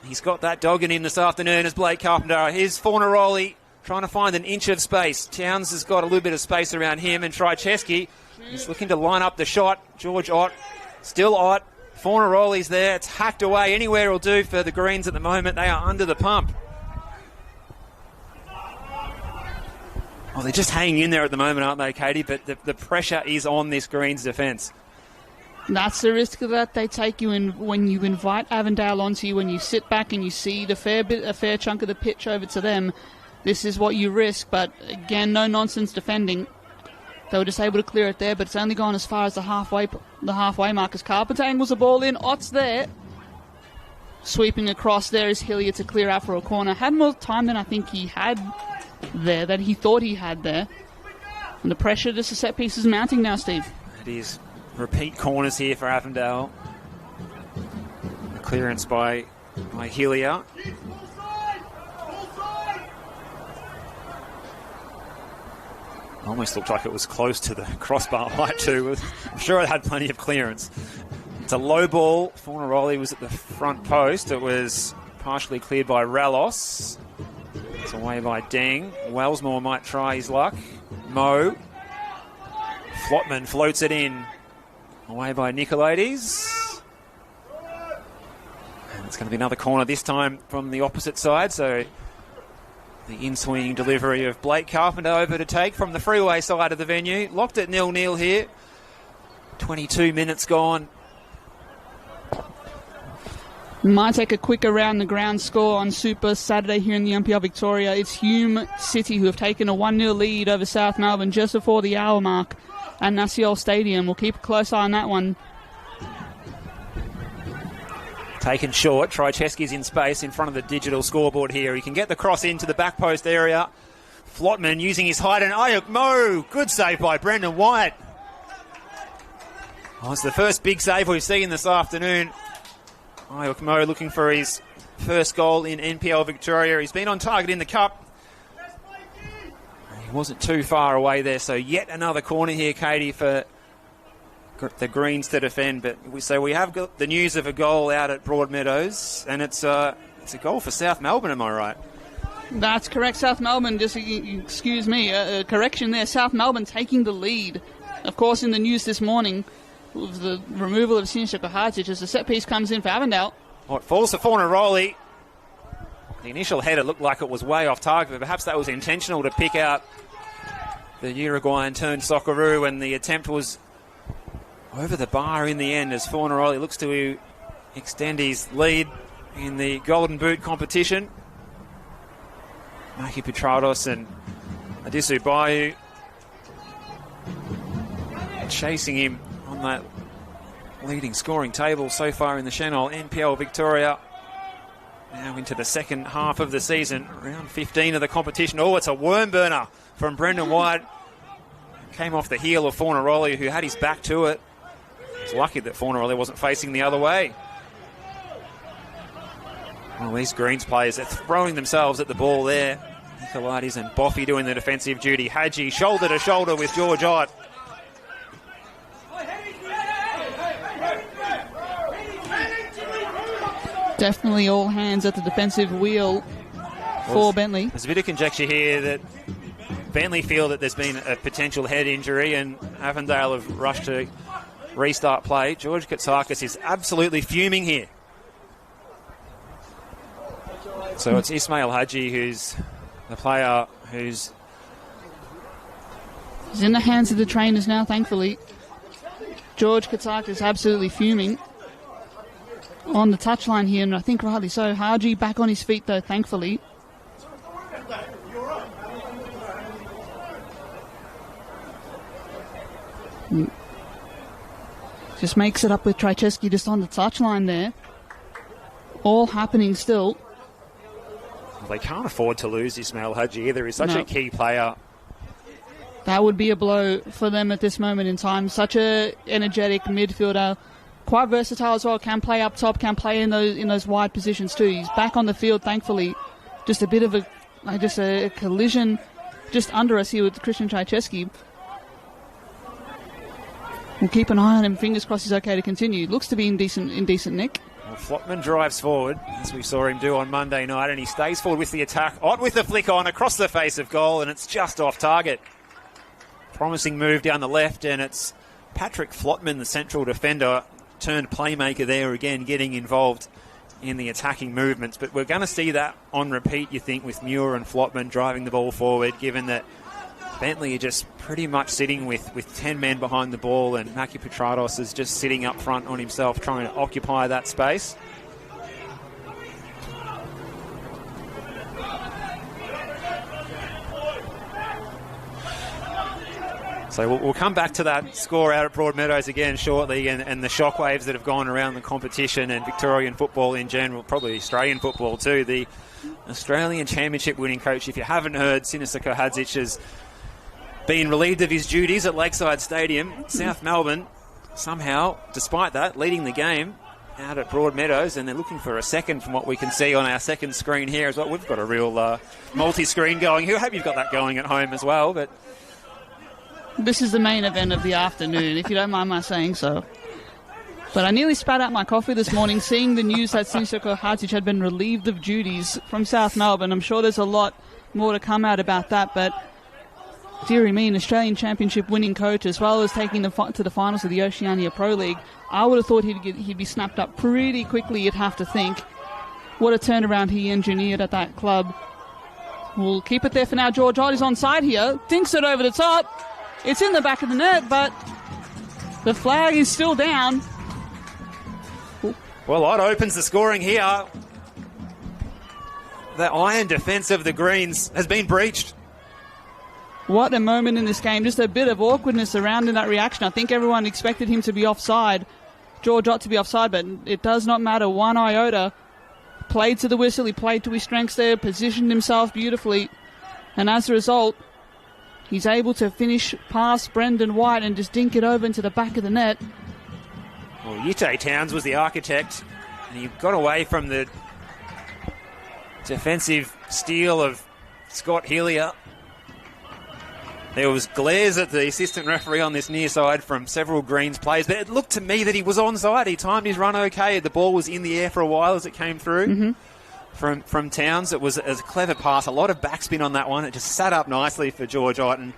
He's got that dog in him this afternoon as Blake Carpenter. Here's Fornaroli trying to find an inch of space. Towns has got a little bit of space around him, and Trycheski is looking to line up the shot. George Ott, still Ott. Fornaroli's there. It's hacked away. Anywhere will do for the Greens at the moment. They are under the pump. Oh, they're just hanging in there at the moment, aren't they, Katie? But the pressure is on this Greens defence. That's the risk that they take you in when you invite Avondale onto you, when you sit back and you see a fair chunk of the pitch over to them. This is what you risk, but again, no nonsense defending. They were just able to clear it there, but it's only gone as far as the halfway mark as Carpenter angles the ball in. Ott's there. Sweeping across there is Hillier to clear out for a corner. Had more time than I think he had there, that he thought he had there. And the pressure, just the set piece is mounting now, Steve. It is. Repeat corners here for Avondale. The clearance by Hillier. Almost looked like it was close to the crossbar height too. I'm sure it had plenty of clearance. It's a low ball. Fornaroli was at the front post. It was partially cleared by Rallos. It's away by Deng. Wellsmore might try his luck. Mo. Flotman floats it in. Away by Nicolaides. And it's going to be another corner this time from the opposite side. So the in-swinging delivery of Blake Carpenter over to take from the freeway side of the venue. Locked at 0-0 here. 22 minutes gone. Might take a quick around the ground score on Super Saturday here in the NPL Victoria. It's Hume City who have taken a 1-0 lead over South Melbourne just before the hour mark at Nasiol Stadium. We'll keep a close eye on that one. Taken short. Trycheski's in space in front of the digital scoreboard here. He can get the cross into the back post area. Flotman using his height, and Ayuk Mo. Good save by Brendan White. Oh, it's the first big save we've seen this afternoon. Ayuk Mo looking for his first goal in NPL Victoria. He's been on target in the Cup. He wasn't too far away there, so yet another corner here, Katie, for the Greens to defend. But we have got the news of a goal out at Broadmeadows, and it's a goal for South Melbourne, am I right? That's correct, South Melbourne. Just excuse me, a correction there. South Melbourne taking the lead. Of course, in the news this morning, with the removal of Sinisa Kohacic as the set piece comes in for Avondale. Oh, it falls to Fornaroli. The initial header looked like it was way off target, but perhaps that was intentional to pick out the Uruguayan turned Socceroo, and the attempt was over the bar in the end as Fornaroli looks to extend his lead in the Golden Boot competition. Maki Petrados and Adisu Bayu chasing him on that leading scoring table so far in the Senol NPL Victoria. Now into the second half of the season, round 15 of the competition. Oh, it's a worm burner from Brendan White. Came off the heel of Fornaroli, who had his back to it. It's lucky that Fornaroli wasn't facing the other way. Well, these Greens players are throwing themselves at the ball there. Nicolaides and Boffey doing the defensive duty. Hadji shoulder to shoulder with George Ott. Definitely all hands at the defensive wheel for Bentleigh. There's a bit of conjecture here that Bentleigh feel that there's been a potential head injury and Avondale have rushed to restart play. George Katsakis is absolutely fuming here. So it's Ismail Hadji who's the player who's... He's in the hands of the trainers now, thankfully. George Katsakis absolutely fuming on the touchline here, and I think rightly so. Hadji back on his feet, though, thankfully. Just makes it up with Trycheski just on the touchline there. All happening still. They can't afford to lose Ismail Hadji either. He's such a key player. That would be a blow for them at this moment in time. Such a energetic midfielder. Quite versatile as well. Can play up top, can play in those wide positions too. He's back on the field, thankfully. Just a bit of a collision just under us here with Christian Trycheski. We'll keep an eye on him. Fingers crossed he's okay to continue. Looks to be in decent nick. Well, Flotman drives forward, as we saw him do on Monday night, and he stays forward with the attack. Ott with the flick on across the face of goal, and it's just off target. Promising move down the left, and it's Patrick Flotman, the central defender, turned playmaker there again, getting involved in the attacking movements. But we're going to see that on repeat, you think, with Muir and Flotman driving the ball forward, given that Bentleigh are just pretty much sitting with 10 men behind the ball, and Maki Petratos is just sitting up front on himself, trying to occupy that space. So we'll come back to that score out at Broadmeadows again shortly, and the shockwaves that have gone around the competition and Victorian football in general, probably Australian football too. The Australian Championship winning coach, if you haven't heard, Sinisa Kohadzic has been relieved of his duties at Lakeside Stadium. South Melbourne, somehow, despite that, leading the game out at Broadmeadows, and they're looking for a second from what we can see on our second screen here as well. We've got a real multi-screen going. I hope you've got that going at home as well, but... This is the main event of the afternoon, if you don't mind my saying so. But I nearly spat out my coffee this morning seeing the news that Sinisa Kohadzic had been relieved of duties from South Melbourne. I'm sure there's a lot more to come out about that, but dearie me, an Australian Championship winning coach, as well as taking them to the finals of the Oceania Pro League, I would have thought he'd be snapped up pretty quickly, you'd have to think. What a turnaround he engineered at that club. We'll keep it there for now. George Ott is onside here, dinks it over the top. It's in the back of the net, but the flag is still down. Well, Ott opens the scoring here. The iron defence of the Greens has been breached. What a moment in this game. Just a bit of awkwardness around in that reaction. I think everyone expected him to be offside, George Ott to be offside, but it does not matter one iota. Played to the whistle, he played to his strengths there, positioned himself beautifully, and as a result, he's able to finish past Brendan White and just dink it over into the back of the net. Well, Yite Towns was the architect, and he got away from the defensive steal of Scott Hillier. There was glares at the assistant referee on this near side from several Greens players, but it looked to me that he was onside. He timed his run okay. The ball was in the air for a while as it came through from Towns. It was a clever pass, a lot of backspin on that one. It just sat up nicely for George Ott, and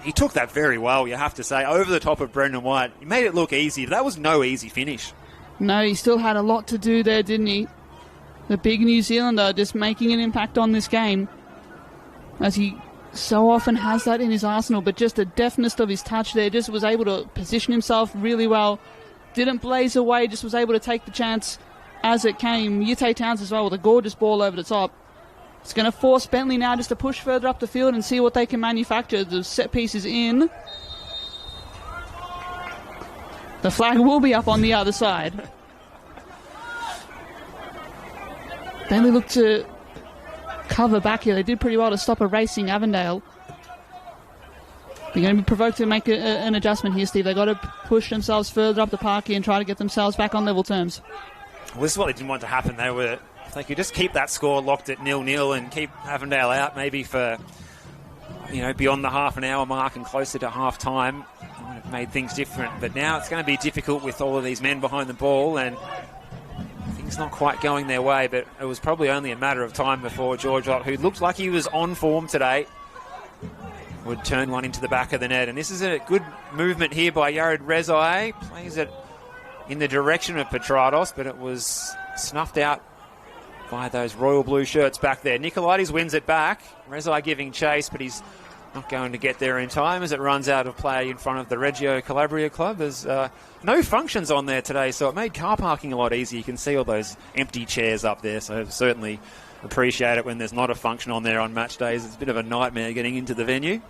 he took that very well, you have to say, over the top of Brendan White. He made it look easy, but that was no easy finish. No, he still had a lot to do there, didn't he? The big New Zealander just making an impact on this game, as he so often has that in his arsenal, but just the deftness of his touch there, just was able to position himself really well. Didn't blaze away, just was able to take the chance as it came. Yite Towns as well with a gorgeous ball over the top. It's going to force Bentleigh now just to push further up the field and see what they can manufacture. The set piece is in. The flag will be up on the other side. Bentleigh looked to cover back here. They did pretty well to stop a racing Avondale. They're going to be provoked to make an adjustment here, Steve. They've got to push themselves further up the park here and try to get themselves back on level terms. Well, this is what they didn't want to happen. If they could just keep that score locked at 0-0 and keep Avondale out maybe for, beyond the half an hour mark and closer to half time, it would have made things different. But now it's going to be difficult with all of these men behind the ball, and things not quite going their way. But it was probably only a matter of time before George Ott, who looked like he was on form today, would turn one into the back of the net. And this is a good movement here by Yared Rezai. Plays it in the direction of Petratos, but it was snuffed out by those royal blue shirts back there. Nicolaides wins it back. Rezai giving chase, but he's not going to get there in time as it runs out of play in front of the Reggio Calabria club. There's no functions on there today, so it made car parking a lot easier. You can see all those empty chairs up there, so certainly appreciate it when there's not a function on there on match days. It's a bit of a nightmare getting into the venue.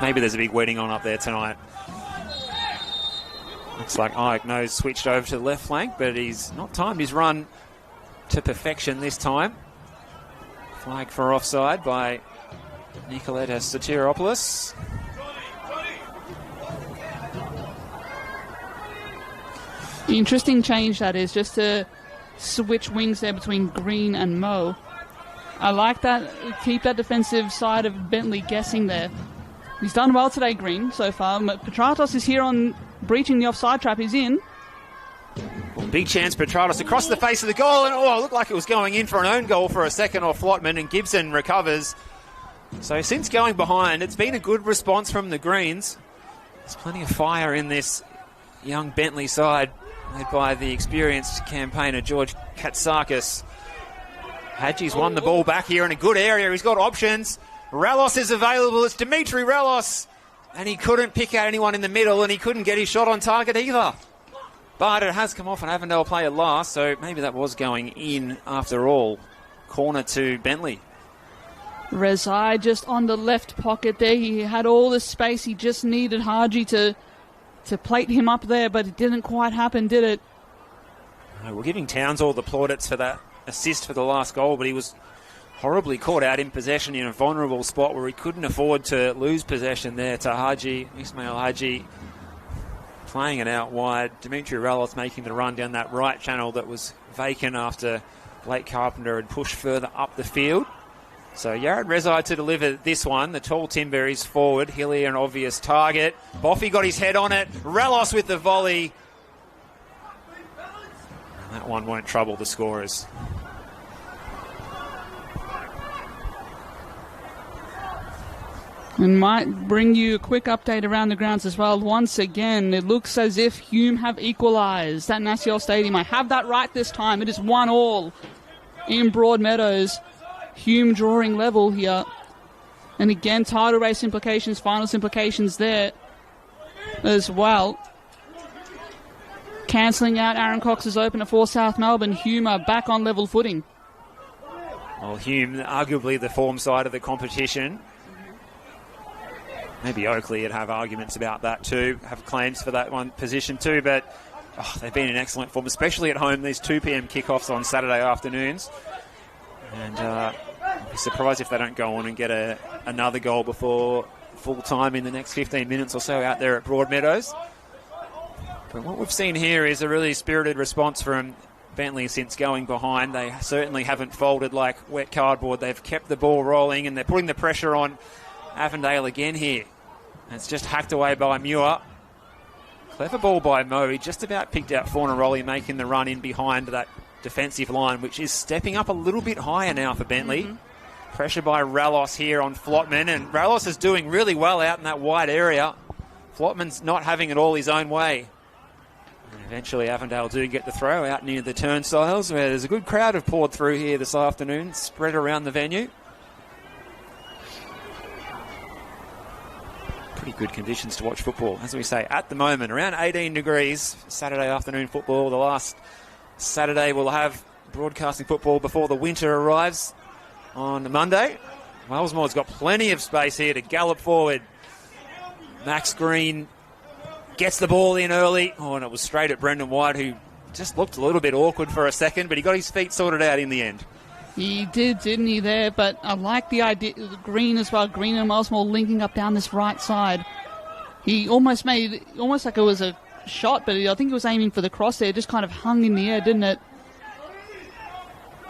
Maybe there's a big wedding on up there tonight. Looks like Ike Knows switched over to the left flank, but he's not timed his run to perfection this time. Flag for offside by Nicoletta Sotiropoulos. Interesting change that is, just to switch wings there between Green and Mo. I like that. Keep that defensive side of Bentleigh guessing there. He's done well today, Green, so far. Petratos is here on breaching the offside trap. He's in. Well, big chance, Petratos across the face of the goal, and it looked like it was going in for an own goal for a second off Flotman, and Gibson recovers. So since going behind, it's been a good response from the Greens. There's plenty of fire in this young Bentleigh side, led by the experienced campaigner George Katsakis. Hadji's won the ball back here in a good area. He's got options. Rallos is available. It's Dimitri Rallos. And he couldn't pick out anyone in the middle, and he couldn't get his shot on target either. But it has come off an Avondale player last, so maybe that was going in after all. Corner to Bentleigh. Rezai just on the left pocket there. He had all the space. He just needed Haji to plate him up there, but it didn't quite happen, did it? We're giving Towns all the plaudits for that assist for the last goal, but he was horribly caught out in possession in a vulnerable spot where he couldn't afford to lose possession there to Haji, Ismail Haji, playing it out wide. Dimitri Rallos making the run down that right channel that was vacant after Blake Carpenter had pushed further up the field. So Yared Rezai to deliver this one. The tall timber is forward. Hillier an obvious target. Boffey got his head on it. Rallos with the volley. And that one won't trouble the scorers. And might bring you a quick update around the grounds as well. Once again, it looks as if Hume have equalised at Nasiol Stadium. I have that right this time. It is 1-1 in Broadmeadows. Hume drawing level here. And again, title race implications, finals implications there as well. Cancelling out Aaron Cox's opener for South Melbourne. Hume are back on level footing. Well, Hume, arguably the form side of the competition. Maybe Oakley would have arguments about that too, have claims for that one position too, but they've been in excellent form, especially at home, these 2 p.m. kickoffs on Saturday afternoons. And I'd be surprised if they don't go on and get another goal before full time in the next 15 minutes or so out there at Broadmeadows. But what we've seen here is a really spirited response from Bentleigh since going behind. They certainly haven't folded like wet cardboard. They've kept the ball rolling and they're putting the pressure on Avondale again here. And it's just hacked away by Muir. Clever ball by Mo. He just about picked out Fornaroli, making the run in behind that defensive line, which is stepping up a little bit higher now for Bentleigh. Mm-hmm. Pressure by Rallos here on Flotman, and Rallos is doing really well out in that wide area. Flotman's not having it all his own way. And eventually Avondale do get the throw out near the turnstiles, where there's a good crowd have poured through here this afternoon, spread around the venue. Pretty good conditions to watch football. As we say, at the moment, around 18 degrees, Saturday afternoon football. The last Saturday we'll have broadcasting football before the winter arrives on Monday. Wellsmore's got plenty of space here to gallop forward. Max Green gets the ball in early. And it was straight at Brendan White, who just looked a little bit awkward for a second, but he got his feet sorted out in the end. He did, didn't he, there? But I like the idea, Green as well. Green and Wellsmore linking up down this right side. He almost like it was a shot, but I think he was aiming for the cross there. It just kind of hung in the air, didn't it?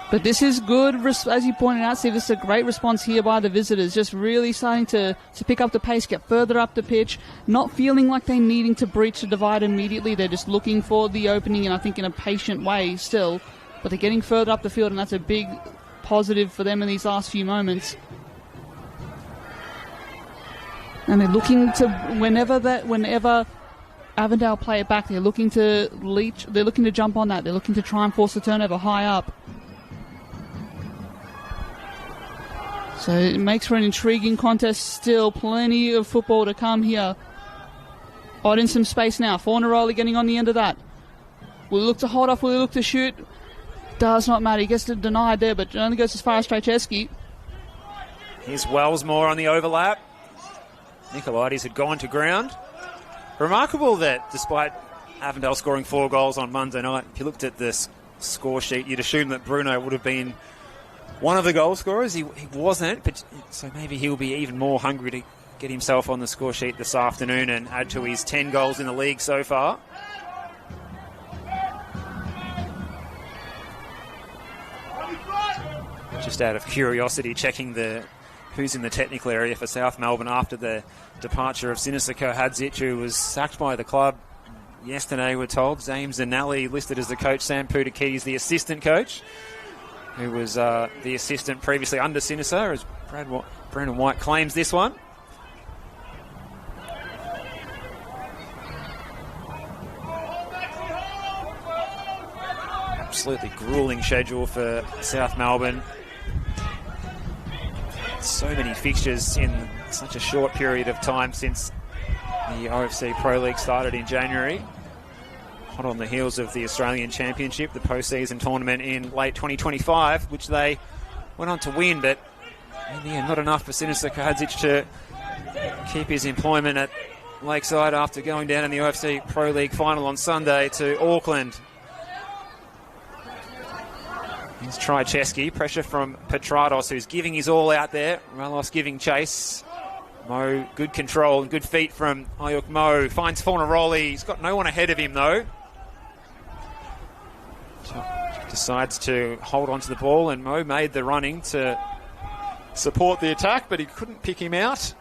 But this is good, as you pointed out, Steve. This is a great response here by the visitors. Just really starting to pick up the pace, get further up the pitch, not feeling like they're needing to breach the divide immediately. They're just looking for the opening, and I think in a patient way still. But they're getting further up the field, and that's a big positive for them in these last few moments. And they're looking to, whenever Avondale play it back, they're looking to jump on that. They're looking to try and force the turnover high up. So it makes for an intriguing contest still. Plenty of football to come here. Odd in some space now. Fornaroli getting on the end of that. Will he look to hold off? Will he look to shoot? Does not matter. He gets denied there, but it only goes as far as Strachewski. Here's Wellsmore on the overlap. Nicolaides had gone to ground. Remarkable that despite Avondale scoring 4 goals on Monday night, if you looked at the score sheet, you'd assume that Bruno would have been one of the goal scorers. He wasn't, but so maybe he'll be even more hungry to get himself on the score sheet this afternoon and add to his 10 goals in the league so far. Just out of curiosity, checking who's in the technical area for South Melbourne after the departure of Sinisa Kohadzic, who was sacked by the club yesterday, we're told. James Zanelli listed as the coach, Sam Pudakides the assistant coach, who was the assistant previously under Sinisa, as Brandon White claims this one. Absolutely gruelling schedule for South Melbourne. So many fixtures in such a short period of time since the OFC Pro League started in January. Hot on the heels of the Australian Championship, the postseason tournament in late 2025, which they went on to win, but in the end not enough for Sinisa Kohadzic to keep his employment at Lakeside after going down in the OFC Pro League final on Sunday to Auckland. Here's Trajewski, pressure from Petrados, who's giving his all out there. Ralos giving chase. Mo, good control and good feet from Ayuk Mo. Finds Fornaroli. He's got no one ahead of him, though. Decides to hold on to the ball, and Mo made the running to support the attack, but he couldn't pick him out.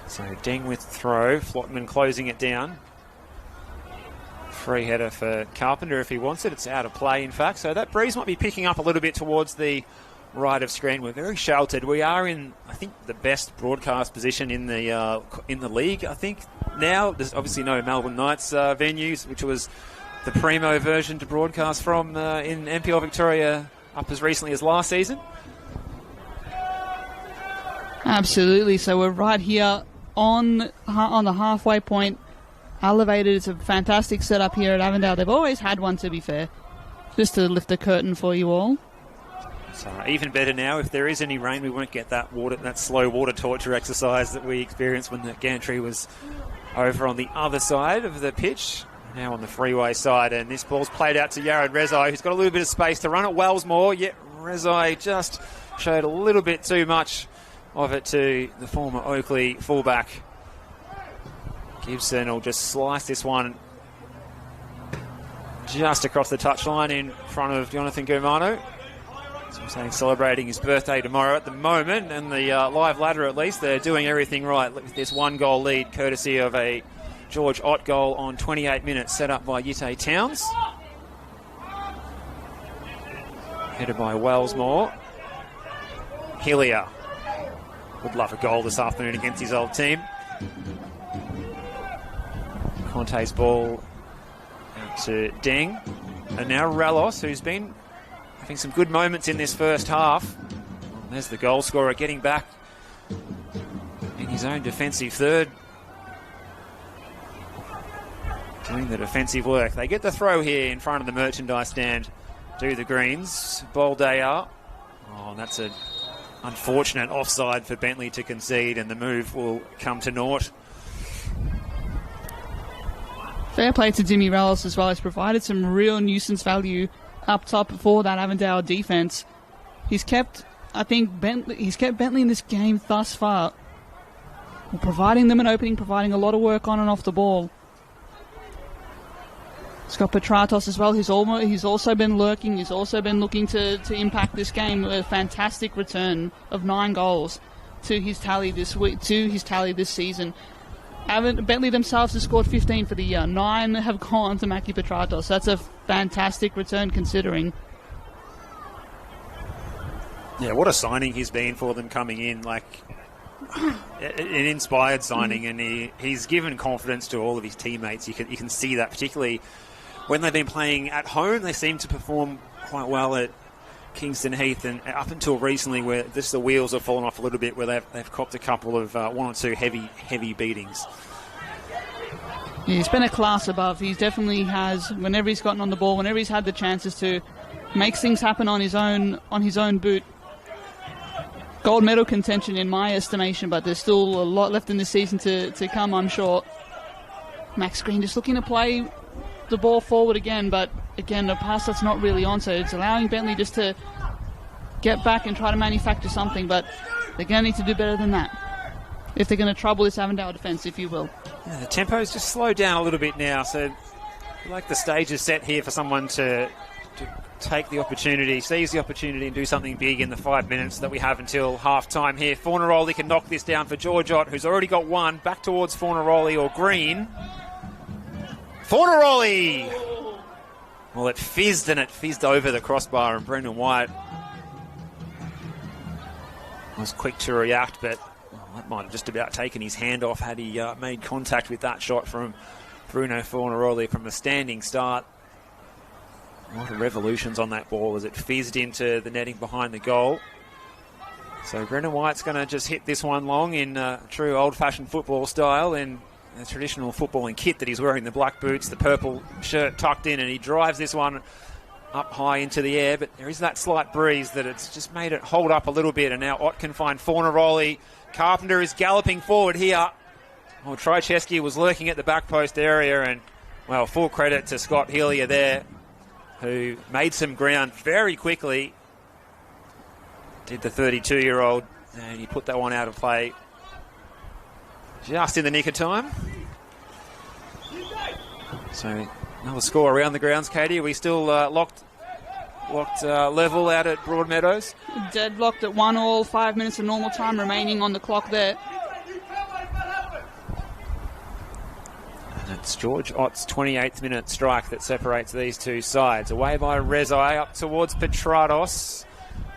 So Deng with throw, Flottman closing it down. Free header for Carpenter if he wants it. It's out of play, in fact. So that breeze might be picking up a little bit towards the right of screen. We're very sheltered. We are in, I think, the best broadcast position in the league, I think. Now, there's obviously no Melbourne Knights venues, which was the primo version to broadcast from in NPL Victoria up as recently as last season. Absolutely. So we're right here on the halfway point, elevated. It's a fantastic setup here at Avondale. They've always had one, to be fair. Just to lift the curtain for you all. So even better now, if there is any rain, we won't get that slow water torture exercise that we experienced when the gantry was over on the other side of the pitch. Now on the freeway side, and this ball's played out to Yared Rezai, who's got a little bit of space to run it. Wellsmore, yet Rezai just showed a little bit too much of it to the former Oakley fullback. Gibson will just slice this one just across the touchline in front of Jonathan Germano. So I'm saying celebrating his birthday tomorrow at the moment, and the live ladder at least, they're doing everything right with this 1-goal lead, courtesy of a George Ott goal on 28 minutes set up by Yitte Towns. Headed by Wellsmore. Hillier would love a goal this afternoon against his old team. Conte's ball out to Deng. And now Ralos, who's been having some good moments in this first half. There's the goal scorer getting back in his own defensive third. Doing the defensive work. They get the throw here in front of the merchandise stand. Do the Greens. Boldea. Oh, that's an unfortunate offside for Bentleigh to concede, and the move will come to naught. Fair play to Jimmy Ralos as well. He's provided some real nuisance value up top for that Avondale defence. He's kept I think he's kept Bentleigh in this game thus far, providing them an opening, providing a lot of work on and off the ball. He's got Petratos as well. He's also been lurking. He's also been looking to impact this game. A fantastic return of 9 goals to his tally this week, to his tally this season. Bentleigh themselves have scored 15 for the year. 9 have gone to Mackie Petratos. That's a fantastic return considering. Yeah, what a signing he's been for them coming in. Like, an inspired signing, and he's given confidence to all of his teammates. You can see that, particularly when they've been playing at home. They seem to perform quite well at Kingston Heath, and up until recently where the wheels have fallen off a little bit, where they've copped a couple of 1 or 2 heavy beatings. Yeah, he's been a class above. He definitely has. Whenever he's gotten on the ball, whenever he's had the chances to, makes things happen on his own boot. Gold medal contention in my estimation, but there's still a lot left in this season to come, I'm sure. Max Green just looking to play the ball forward again, but again, a pass that's not really on, so it's allowing Bentleigh just to get back and try to manufacture something, but they're going to need to do better than that if they're going to trouble this Avondale defence, if you will. Yeah, the tempo's just slowed down a little bit now, so I feel like the stage is set here for someone to take the opportunity, seize the opportunity and do something big in the 5 minutes that we have until half-time here. Fornaroli can knock this down for George Ott, who's already got one. Back towards Fornaroli or Green. Fornaroli! Well, it fizzed, and it fizzed over the crossbar, and Brendan White was quick to react, but that might have just about taken his hand off had he made contact with that shot from Bruno Fornaroli from a standing start. A lot of revolutions on that ball as it fizzed into the netting behind the goal. So Brendan White's going to just hit this one long in true old-fashioned football style, in the traditional footballing kit that he's wearing, the black boots, the purple shirt tucked in, and he drives this one up high into the air, but there is that slight breeze that it's just made it hold up a little bit, and now Ott can find Fornaroli. Carpenter is galloping forward here. Well, Trycheski was lurking at the back post area, and, well, full credit to Scott Hillier there, who made some ground very quickly. Did the 32-year-old, and he put that one out of play just in the nick of time. So another score around the grounds, Katie. Are we still locked level out at Broadmeadows? Deadlocked at 1-1, 5 minutes of normal time remaining on the clock there. It's George Ott's 28th minute strike that separates these two sides. Away by Rezai, up towards Petratos.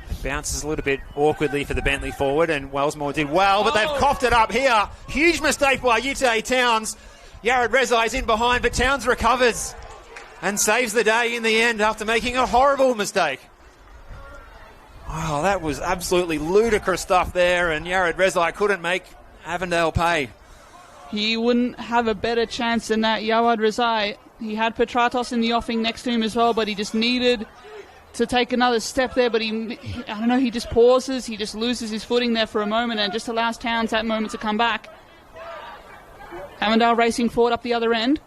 It bounces a little bit awkwardly for the Bentleigh forward, and Wellsmore did well, but they've coughed it up here. Huge mistake by Ute Towns. Yared Rezai's in behind, but Towns recovers and saves the day in the end after making a horrible mistake. Wow, that was absolutely ludicrous stuff there, and Yared Rezai couldn't make Avondale pay. He wouldn't have a better chance than that, Yawad Rezai. He had Petratos in the offing next to him as well, but he just needed to take another step there, but he just pauses, he just loses his footing there for a moment and just allows Towns that moment to come back. Avondale racing forward up the other end.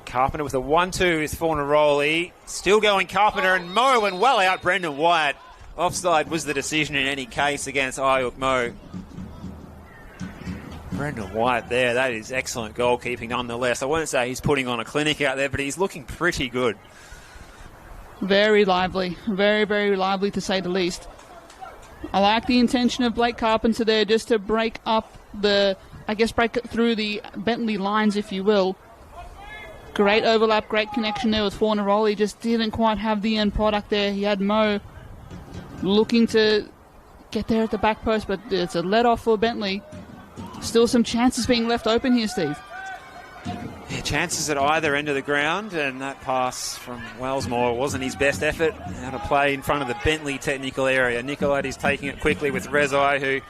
Carpenter with a 1-2 is Fornaroli. Still going Carpenter, and Mo and well out Brendan White. Offside was the decision in any case against Ayuk Mo. Brendan White there, that is excellent goalkeeping nonetheless. I won't say he's putting on a clinic out there, but he's looking pretty good. Very lively. Very, very lively to say the least. I like the intention of Blake Carpenter there just to break up break through the Bentleigh lines, if you will. Great overlap, great connection there with Fornaroli. Just didn't quite have the end product there. He had Mo looking to get there at the back post, but it's a let-off for Bentleigh. Still some chances being left open here, Steve. Yeah, chances at either end of the ground, and that pass from Wellsmore wasn't his best effort. Out of play in front of the Bentleigh technical area. Nicolaides taking it quickly with Rezai, who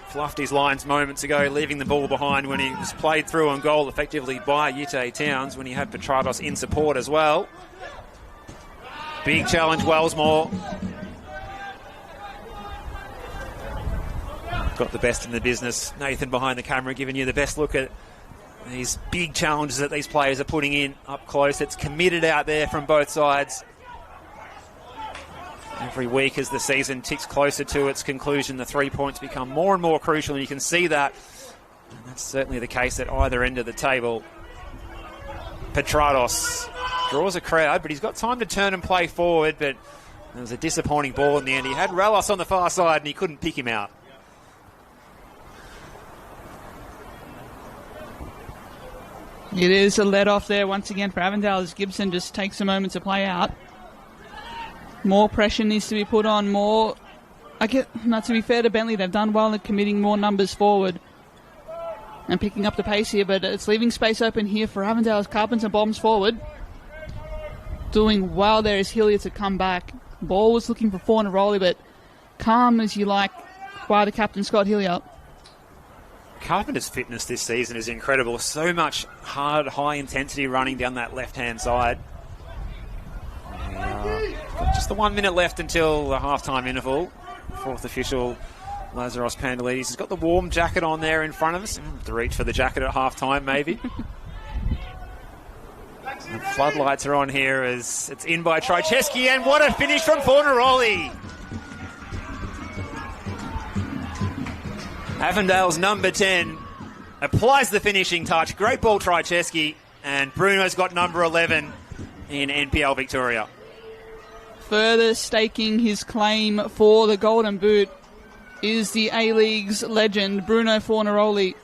fluffed his lines moments ago, leaving the ball behind when he was played through on goal effectively by Ute Towns when he had Petratos in support as well. Big challenge, Wellsmore. Got the best in the business. Nathan behind the camera giving you the best look at these big challenges that these players are putting in up close. It's committed out there from both sides. Every week as the season ticks closer to its conclusion, the 3 points become more and more crucial, and you can see that. And that's certainly the case at either end of the table. Petrados draws a crowd, but he's got time to turn and play forward, but it was a disappointing ball in the end. He had Rallis on the far side, and he couldn't pick him out. It is a let-off there once again for Avondale as Gibson just takes a moment to play out. More pressure needs to be put on, more... Not to be fair to Bentleigh, they've done well in committing more numbers forward and picking up the pace here, but it's leaving space open here for Avondale as Carpenter bombs forward. Doing well there is Hillier to come back. Ball was looking for Fornaroli, but calm as you like by the captain, Scott Hillier. Carpenter's fitness this season is incredible. So much hard, high-intensity running down that left-hand side. Just the 1 minute left until the half-time interval. Fourth official, Lazaros Pandelides, has got the warm jacket on there in front of us. Have to reach for the jacket at half-time, maybe. The floodlights are on here as it's in by Trycheski, and what a finish from Fornaroli! Avondale's number 10 applies the finishing touch. Great ball, Trycheski, and Bruno's got number 11 in NPL Victoria. Further staking his claim for the Golden Boot is the A-League's legend, Bruno Fornaroli,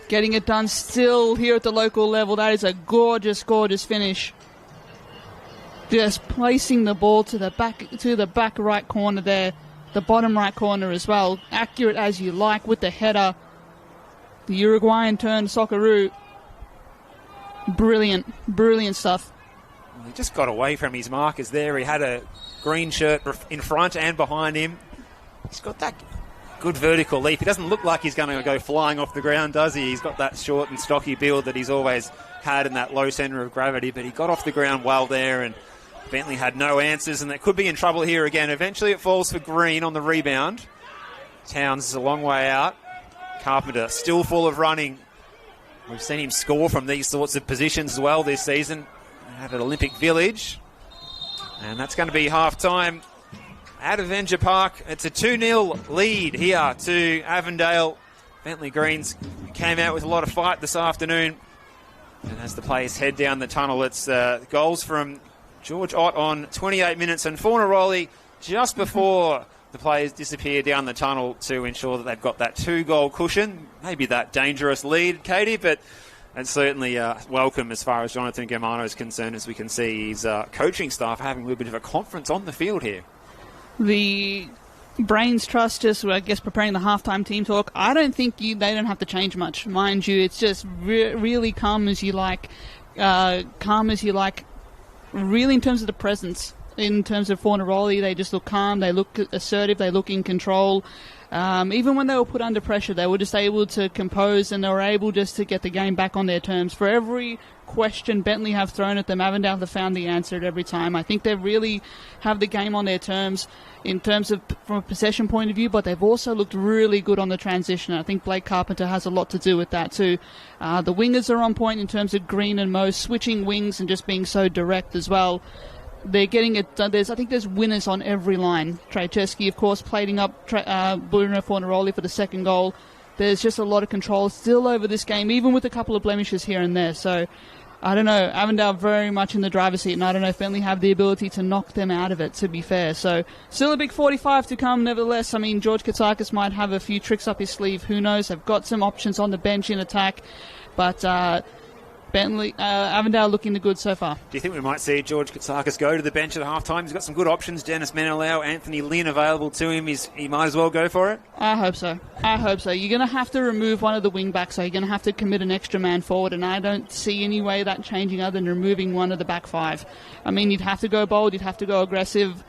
getting it done still here at the local level. That is a gorgeous, gorgeous finish. Just placing the ball to the back right corner there, the bottom right corner as well. Accurate as you like with the header. The Uruguayan turned Socceroo. Brilliant, brilliant stuff. He just got away from his markers there. He had a green shirt in front and behind him. He's got that good vertical leap. He doesn't look like he's going to go flying off the ground, does he? He's got that short and stocky build that he's always had in that low centre of gravity, but he got off the ground well there, and Bentleigh had no answers, and they could be in trouble here again. Eventually it falls for Green on the rebound. Towns is a long way out. Carpenter still full of running. We've seen him score from these sorts of positions as well this season at Olympic Village. And that's going to be half-time at Avenger Park. It's a 2-0 lead here to Avondale. Bentleigh Greens came out with a lot of fight this afternoon. And as the players head down the tunnel, it's goals from George Ott on 28 minutes and Fornaroli just before the players disappear down the tunnel to ensure that they've got that 2-goal cushion. Maybe that dangerous lead, Katie, but it's certainly welcome as far as Jonathan Germano is concerned, as we can see his coaching staff having a little bit of a conference on the field here. The Brains Trust just, I guess, preparing the halftime team talk. I don't think they don't have to change much. Mind you, it's just really calm as you like. Really in terms of the presence. In terms of Fornaroli, they just look calm, they look assertive, they look in control. Even when they were put under pressure, they were just able to compose, and they were able just to get the game back on their terms. For every question Bentleigh have thrown at them, Avondale have found the answer at every time. I think they really have the game on their terms in terms of from a possession point of view, but they've also looked really good on the transition. I think Blake Carpenter has a lot to do with that too. The wingers are on point in terms of Green and Mo switching wings and just being so direct as well. They're getting it done. I think there's winners on every line. Trycheski, of course, plating up Bruno Fornaroli for the second goal. There's just a lot of control still over this game, even with a couple of blemishes here and there. So, I don't know. Avondale very much in the driver's seat, and I don't know if Bentleigh have the ability to knock them out of it, to be fair. So, still a big 45 to come, nevertheless. I mean, George Katsakis might have a few tricks up his sleeve. Who knows? They've got some options on the bench in attack, but Avondale looking the good so far. Do you think we might see George Katsakis go to the bench at half-time? He's got some good options. Dennis Menelau, Anthony Lynn available to him. He might as well go for it. I hope so. You're going to have to remove one of the wing-backs, so you're going to have to commit an extra man forward, and I don't see any way that changing other than removing one of the back five. I mean, you'd have to go bold, you'd have to go aggressive.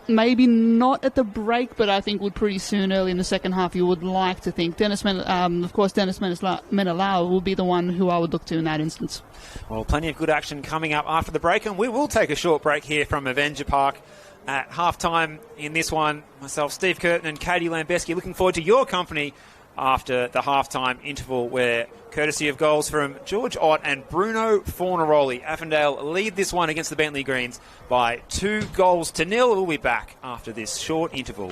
Maybe not at the break, but I think pretty soon, early in the second half, you would like to think. Dennis Menelau will be the one who I would look to in that instance. Well, plenty of good action coming up after the break, and we will take a short break here from Avenger Park at halftime in this one. Myself, Steve Curtin, and Katie Lambeski, looking forward to your company after the halftime interval, where, courtesy of goals from George Ott and Bruno Fornaroli, Avondale lead this one against the Bentleigh Greens by 2-0. We'll be back after this short interval.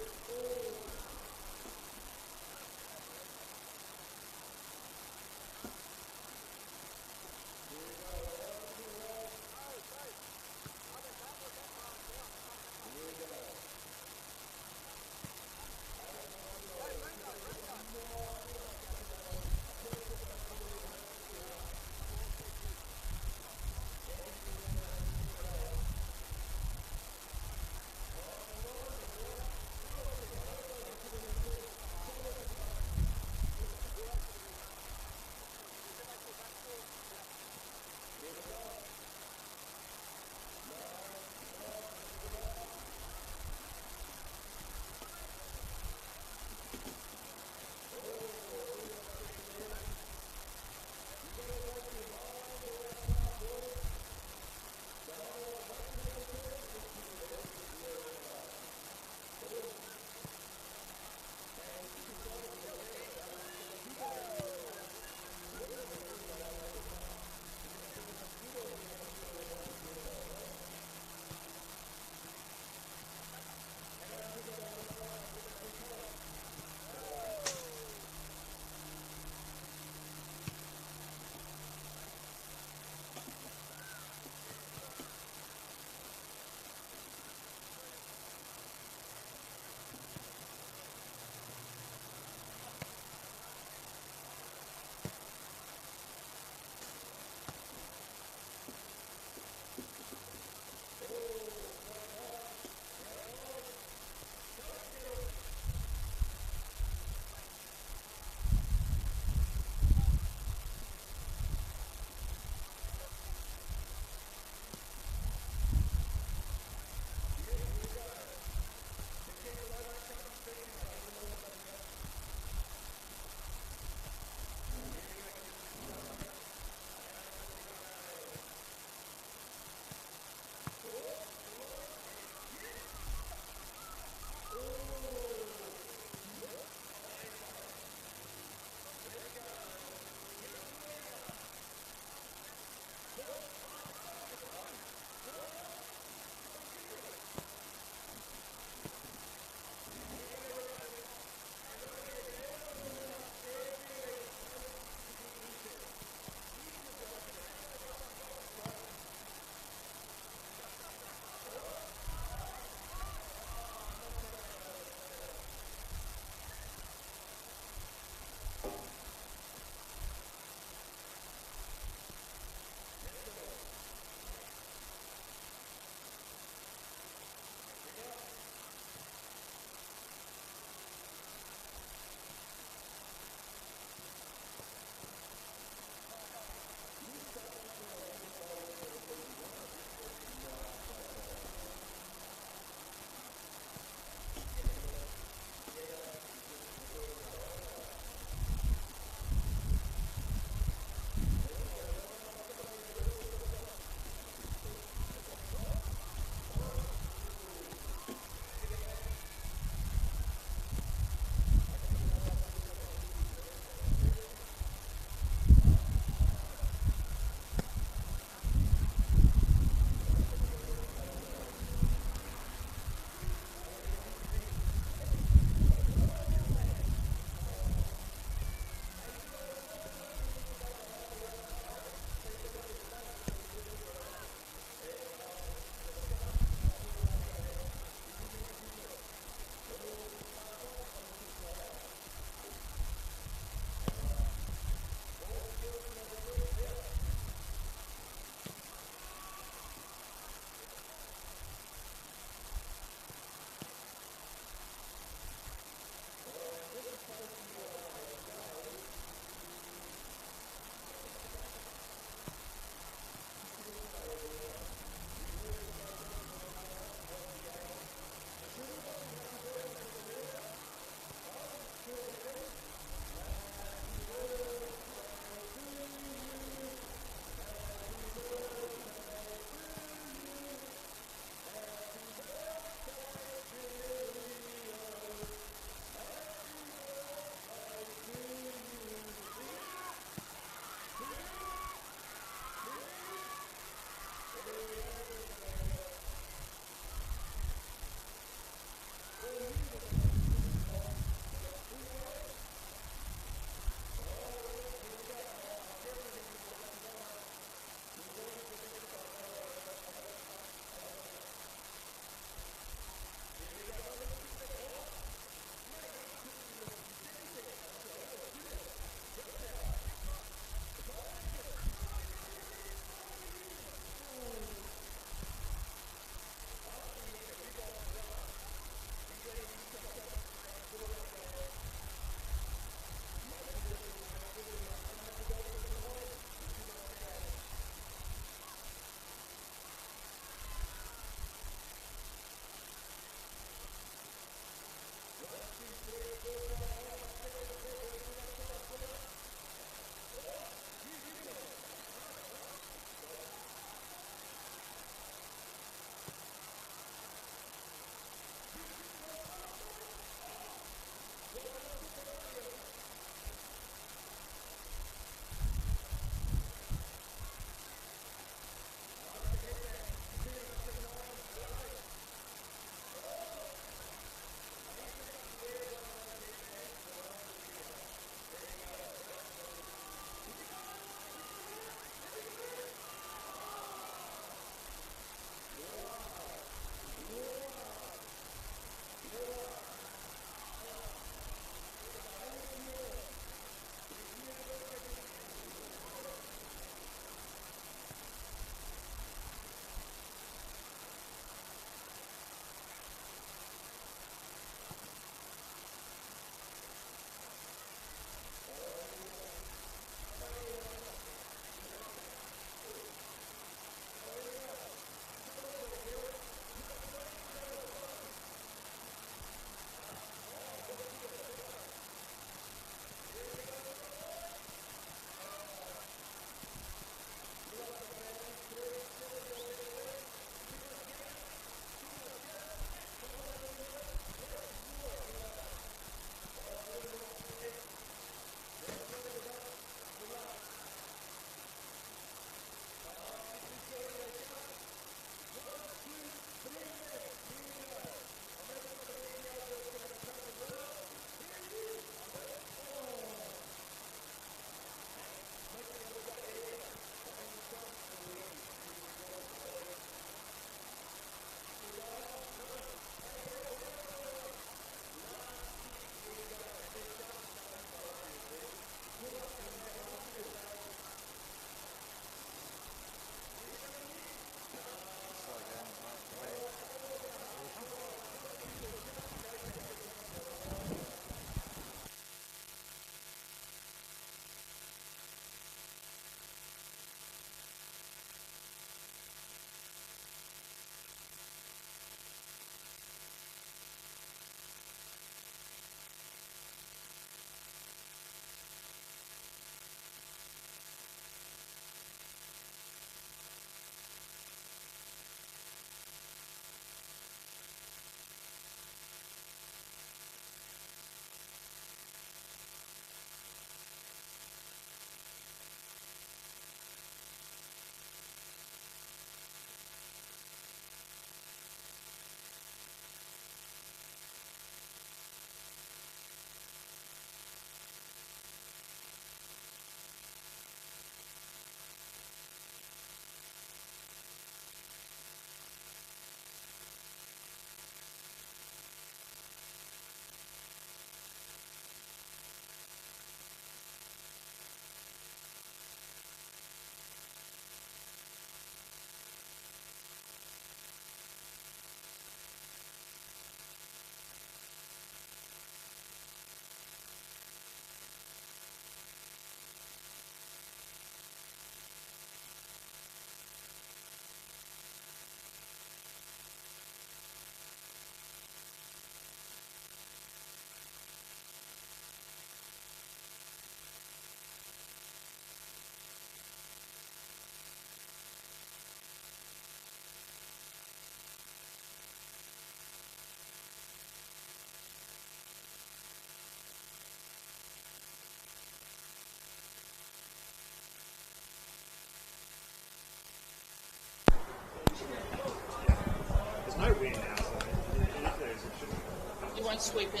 won't sweep in.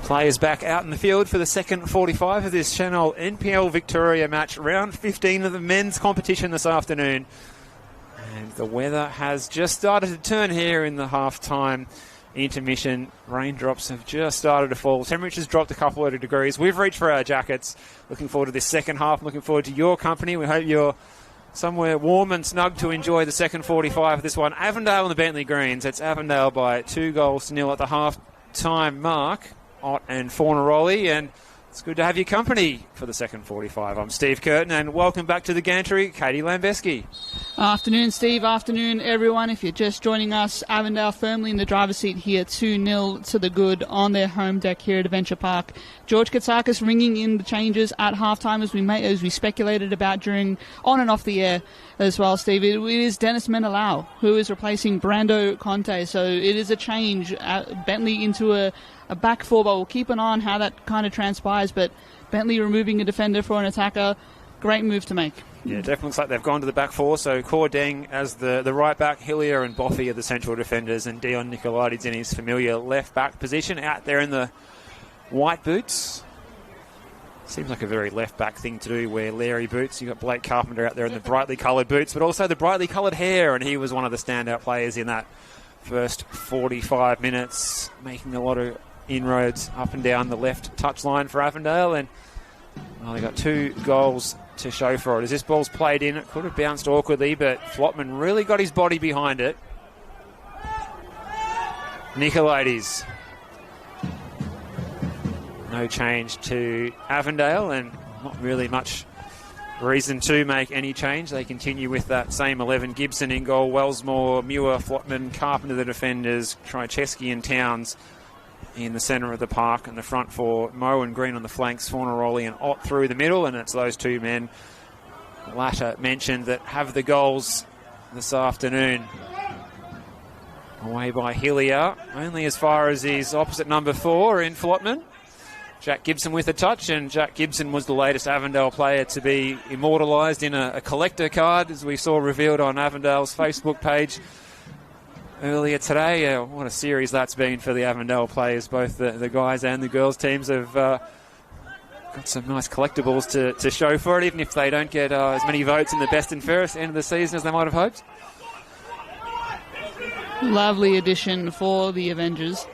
Players back out in the field for the second 45 of this Senol NPL Victoria match, round 15 of the men's competition this afternoon. And the weather has just started to turn here in the half-time intermission. Raindrops have just started to fall. Temperatures dropped a couple of degrees. We've reached for our jackets. Looking forward to this second half. Looking forward to your company. We hope you're somewhere warm and snug to enjoy the second 45 of this one. Avondale on the Bentleigh Greens. It's Avondale by 2-0 at the half-time mark. Ott and Fornaroli, and it's good to have your company for the second 45. I'm Steve Curtin, and welcome back to the gantry, Katie Lambeski. Afternoon, Steve. Afternoon, everyone. If you're just joining us, Avondale firmly in the driver's seat here, 2-0 to the good on their home deck here at Adventure Park. George Katsakis ringing in the changes at halftime, as we speculated about during on and off the air as well, Steve. It is Dennis Menelau who is replacing Brando Conte, so it is a change. Bentleigh into a back four, but we'll keep an eye on how that kind of transpires. But Bentleigh removing a defender for an attacker, great move to make. Yeah, definitely looks like they've gone to the back four. So Cordeng as the right back, Hillier and Boffey are the central defenders, and Dion Nicolaides in his familiar left back position out there in the white boots. Seems like a very left back thing to do, wear Larry boots. You've got Blake Carpenter out there in the brightly coloured boots, but also the brightly coloured hair, and he was one of the standout players in that first 45 minutes, making a lot of inroads up and down the left touchline for Avondale, and they got 2 goals to show for it. As this ball's played in, it could have bounced awkwardly, but Flotman really got his body behind it. Nicolaides. No change to Avondale, and not really much reason to make any change. They continue with that same 11. Gibson in goal, Wellsmore, Muir, Flotman, Carpenter the defenders, Trycheski and Towns in the centre of the park, and the front four, Moe and Green on the flanks, Fornaroli and Ott through the middle, and it's those two men, the latter mentioned, that have the goals this afternoon. Away by Hillier, only as far as his opposite number 4 in Flotman. Jack Gibson with a touch, and Jack Gibson was the latest Avondale player to be immortalised in a collector card, as we saw revealed on Avondale's Facebook page earlier today. What a series that's been for the Avondale players. Both the guys and the girls teams have got some nice collectibles to show for it, even if they don't get as many votes in the best and fairest end of the season as they might have hoped. Lovely addition for the Avengers.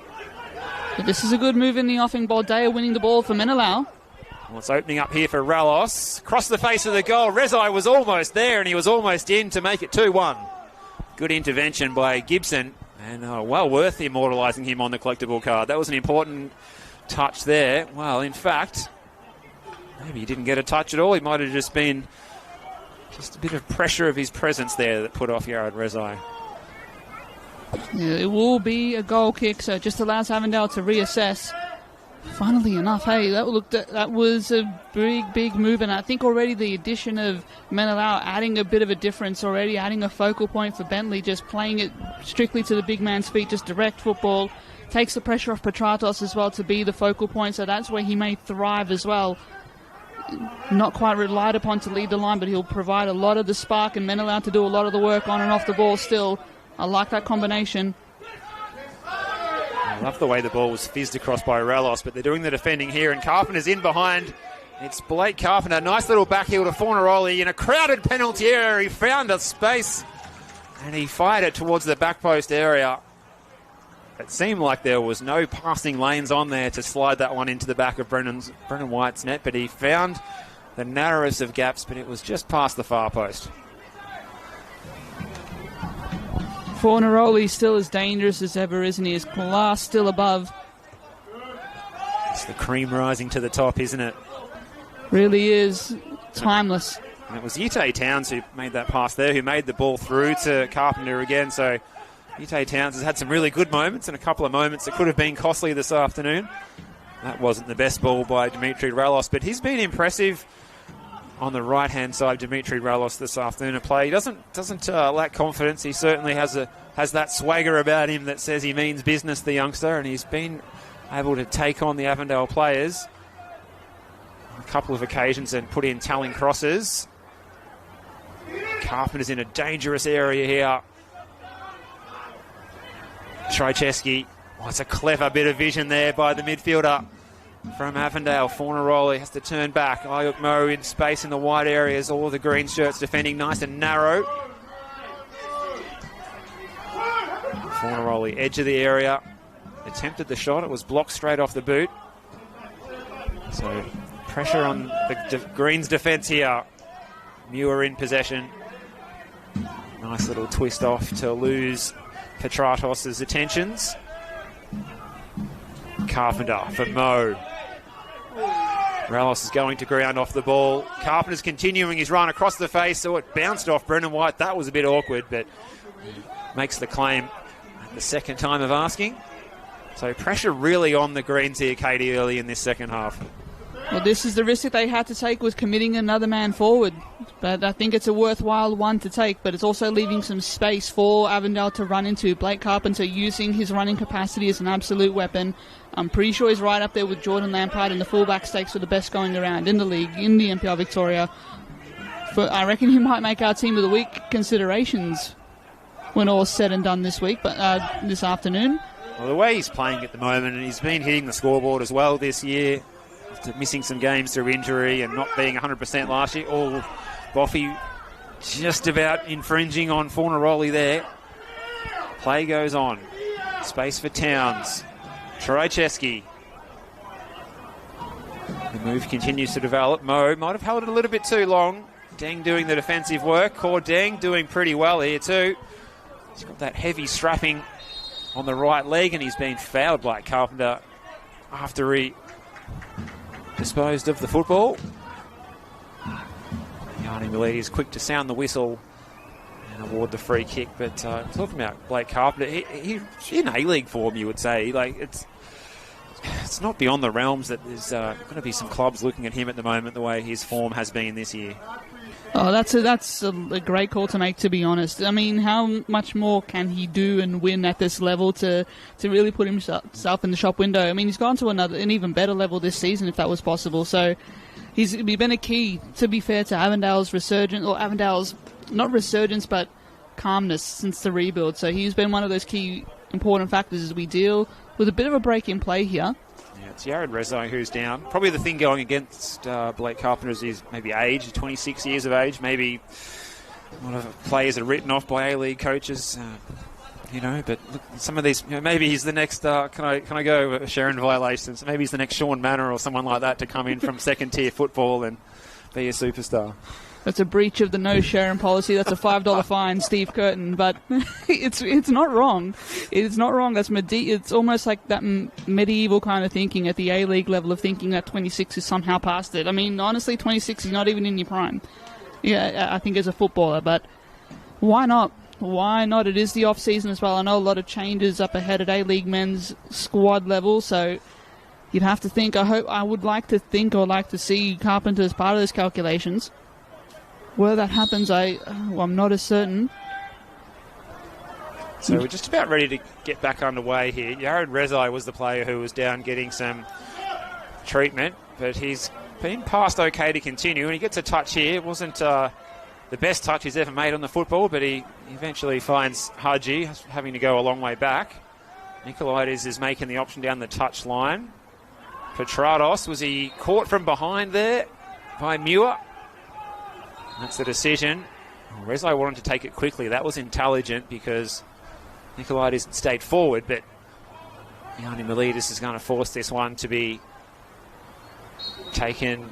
But this is a good move in the offing. Baldea winning the ball for Menelau. Well, it's opening up here for Rallos. Across the face of the goal. Rezai was almost there, and he was almost in to make it 2-1. Good intervention by Gibson, and well worth immortalising him on the collectible card. That was an important touch there. Well, in fact, maybe he didn't get a touch at all. He might have just been a bit of pressure of his presence there that put off Yared Rezai. Yeah, it will be a goal kick, so it just allows Avondale to reassess. Funnily enough, hey, that was a big move, and I think already the addition of Menelau adding a bit of a difference already, adding a focal point for Bentleigh, just playing it strictly to the big man's feet, just direct football, takes the pressure off Petratos as well to be the focal point, so that's where he may thrive as well. Not quite relied upon to lead the line, but he'll provide a lot of the spark, and Menelau to do a lot of the work on and off the ball still. I like that combination. I love the way the ball was fizzed across by Rallos, but they're doing the defending here, and Carpenter's in behind. It's Blake Carpenter. Nice little backheel to Fornaroli in a crowded penalty area. He found a space, and he fired it towards the back post area. It seemed like there was no passing lanes on there to slide that one into the back of Brendan White's net, but he found the narrowest of gaps, but it was just past the far post. Fornaroli still as dangerous as ever, isn't he? His class still above. It's the cream rising to the top, isn't it? Really is. Timeless. And it was Yite Towns who made that pass there, who made the ball through to Carpenter again. So Yite Towns has had some really good moments and a couple of moments that could have been costly this afternoon. That wasn't the best ball by Dimitri Rallos, but he's been impressive on the right-hand side, Dimitri Ralos, this afternoon at play. He doesn't lack confidence. He certainly has that swagger about him that says he means business, the youngster, and he's been able to take on the Avondale players on a couple of occasions and put in telling crosses. Carpenter's in a dangerous area here. Trojczewski. Oh, it's a clever bit of vision there by the midfielder from Avondale. Fornaroli has to turn back. Ayuk Mo in space in the wide areas. All the green shirts defending nice and narrow. Fornaroli, edge of the area. Attempted the shot. It was blocked straight off the boot. So pressure on the Greens defence here. Muir in possession. Nice little twist off to lose Petratos' attentions. Carpenter for Mo. Ralos is going to ground off the ball. Carpenter's continuing his run across the face, so it bounced off Brendan White. That was a bit awkward, but makes the claim at the second time of asking. So pressure really on the Greens here, Katie, early in this second half. Well, this is the risk that they had to take with committing another man forward. But I think it's a worthwhile one to take, but it's also leaving some space for Avondale to run into. Blake Carpenter using his running capacity as an absolute weapon. I'm pretty sure he's right up there with Jordan Lampard in the fullback stakes for the best going around in the league, in the NPL Victoria. I reckon he might make our team of the week considerations when all's said and done this week, but this afternoon. Well, the way he's playing at the moment, and he's been hitting the scoreboard as well this year, after missing some games through injury and not being 100% last year. Oh, Boffy just about infringing on Fornaroli there. Play goes on. Space for Towns. Trojczewski. The move continues to develop. Mo might have held it a little bit too long. Deng doing the defensive work. Core Deng doing pretty well here too. He's got that heavy strapping on the right leg, and he's been fouled by Carpenter after he disposed of the football. Yanni Milady is quick to sound the whistle and award the free kick. But talking about Blake Carpenter, he's in A-League form, you would say. Like it's not beyond the realms that there's going to be some clubs looking at him at the moment, the way his form has been this year. Oh, that's a great call to make, to be honest. I mean, how much more can he do and win at this level to really put himself in the shop window? I mean, he's gone to an even better level this season, if that was possible. So he's been a key, to be fair, to Avondale's resurgence, or Avondale's, not resurgence, but calmness since the rebuild. So he's been one of those key important factors as we deal with a bit of a break in play here. Yeah, it's Jared Rezai who's down. Probably the thing going against Blake Carpenter is his maybe age, 26 years of age. Maybe a lot of players are written off by A-League coaches, but look, some of these, maybe he's the next, can I go Sharon violations? Maybe he's the next Sean Manor or someone like that to come in from second-tier football and be a superstar. That's a breach of the no sharing policy. That's a $5 fine, Steve Curtin. But it's not wrong. It's not wrong. It's almost like that medieval kind of thinking at the A-League level of thinking that 26 is somehow past it. I mean, honestly, 26 is not even in your prime. Yeah, I think as a footballer. But why not? Why not? It is the off-season as well. I know a lot of changes up ahead at A-League men's squad level, so you'd have to think. I would like to think or like to see Carpenter as part of those calculations. Whether that happens, I'm not as certain. So we're just about ready to get back underway here. Jared Rezai was the player who was down getting some treatment, but he's been passed okay to continue, and he gets a touch here. It wasn't the best touch he's ever made on the football, but he eventually finds Haji having to go a long way back. Nicolaides is making the option down the touch line. Petratos, was he caught from behind there by Muir? That's the decision. Rezai wanted to take it quickly. That was intelligent because Nicolaides stayed forward, but Yanni Milidis is going to force this one to be taken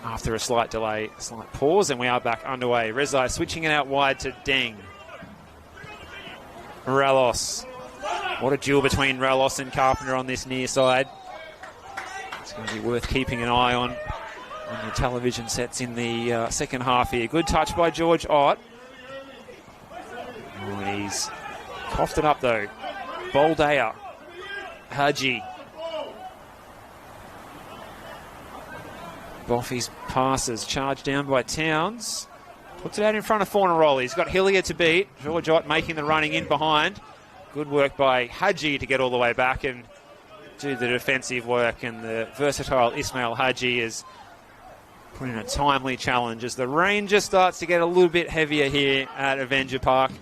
after a slight delay, a slight pause, and we are back underway. Rezai switching it out wide to Deng. Ralos. What a duel between Ralos and Carpenter on this near side. It's going to be worth keeping an eye on your television sets in the second half here. Good touch by George Ott. Oh, he's coughed it up though. Boldea. Haji. Boffy's passes. Charged down by Towns. Puts it out in front of Fornaroli. He's got Hillier to beat. George Ott making the running in behind. Good work by Hadji to get all the way back and do the defensive work. And the versatile Ismail Hadji is putting a timely challenge as the rain just starts to get a little bit heavier here at Avenger Park.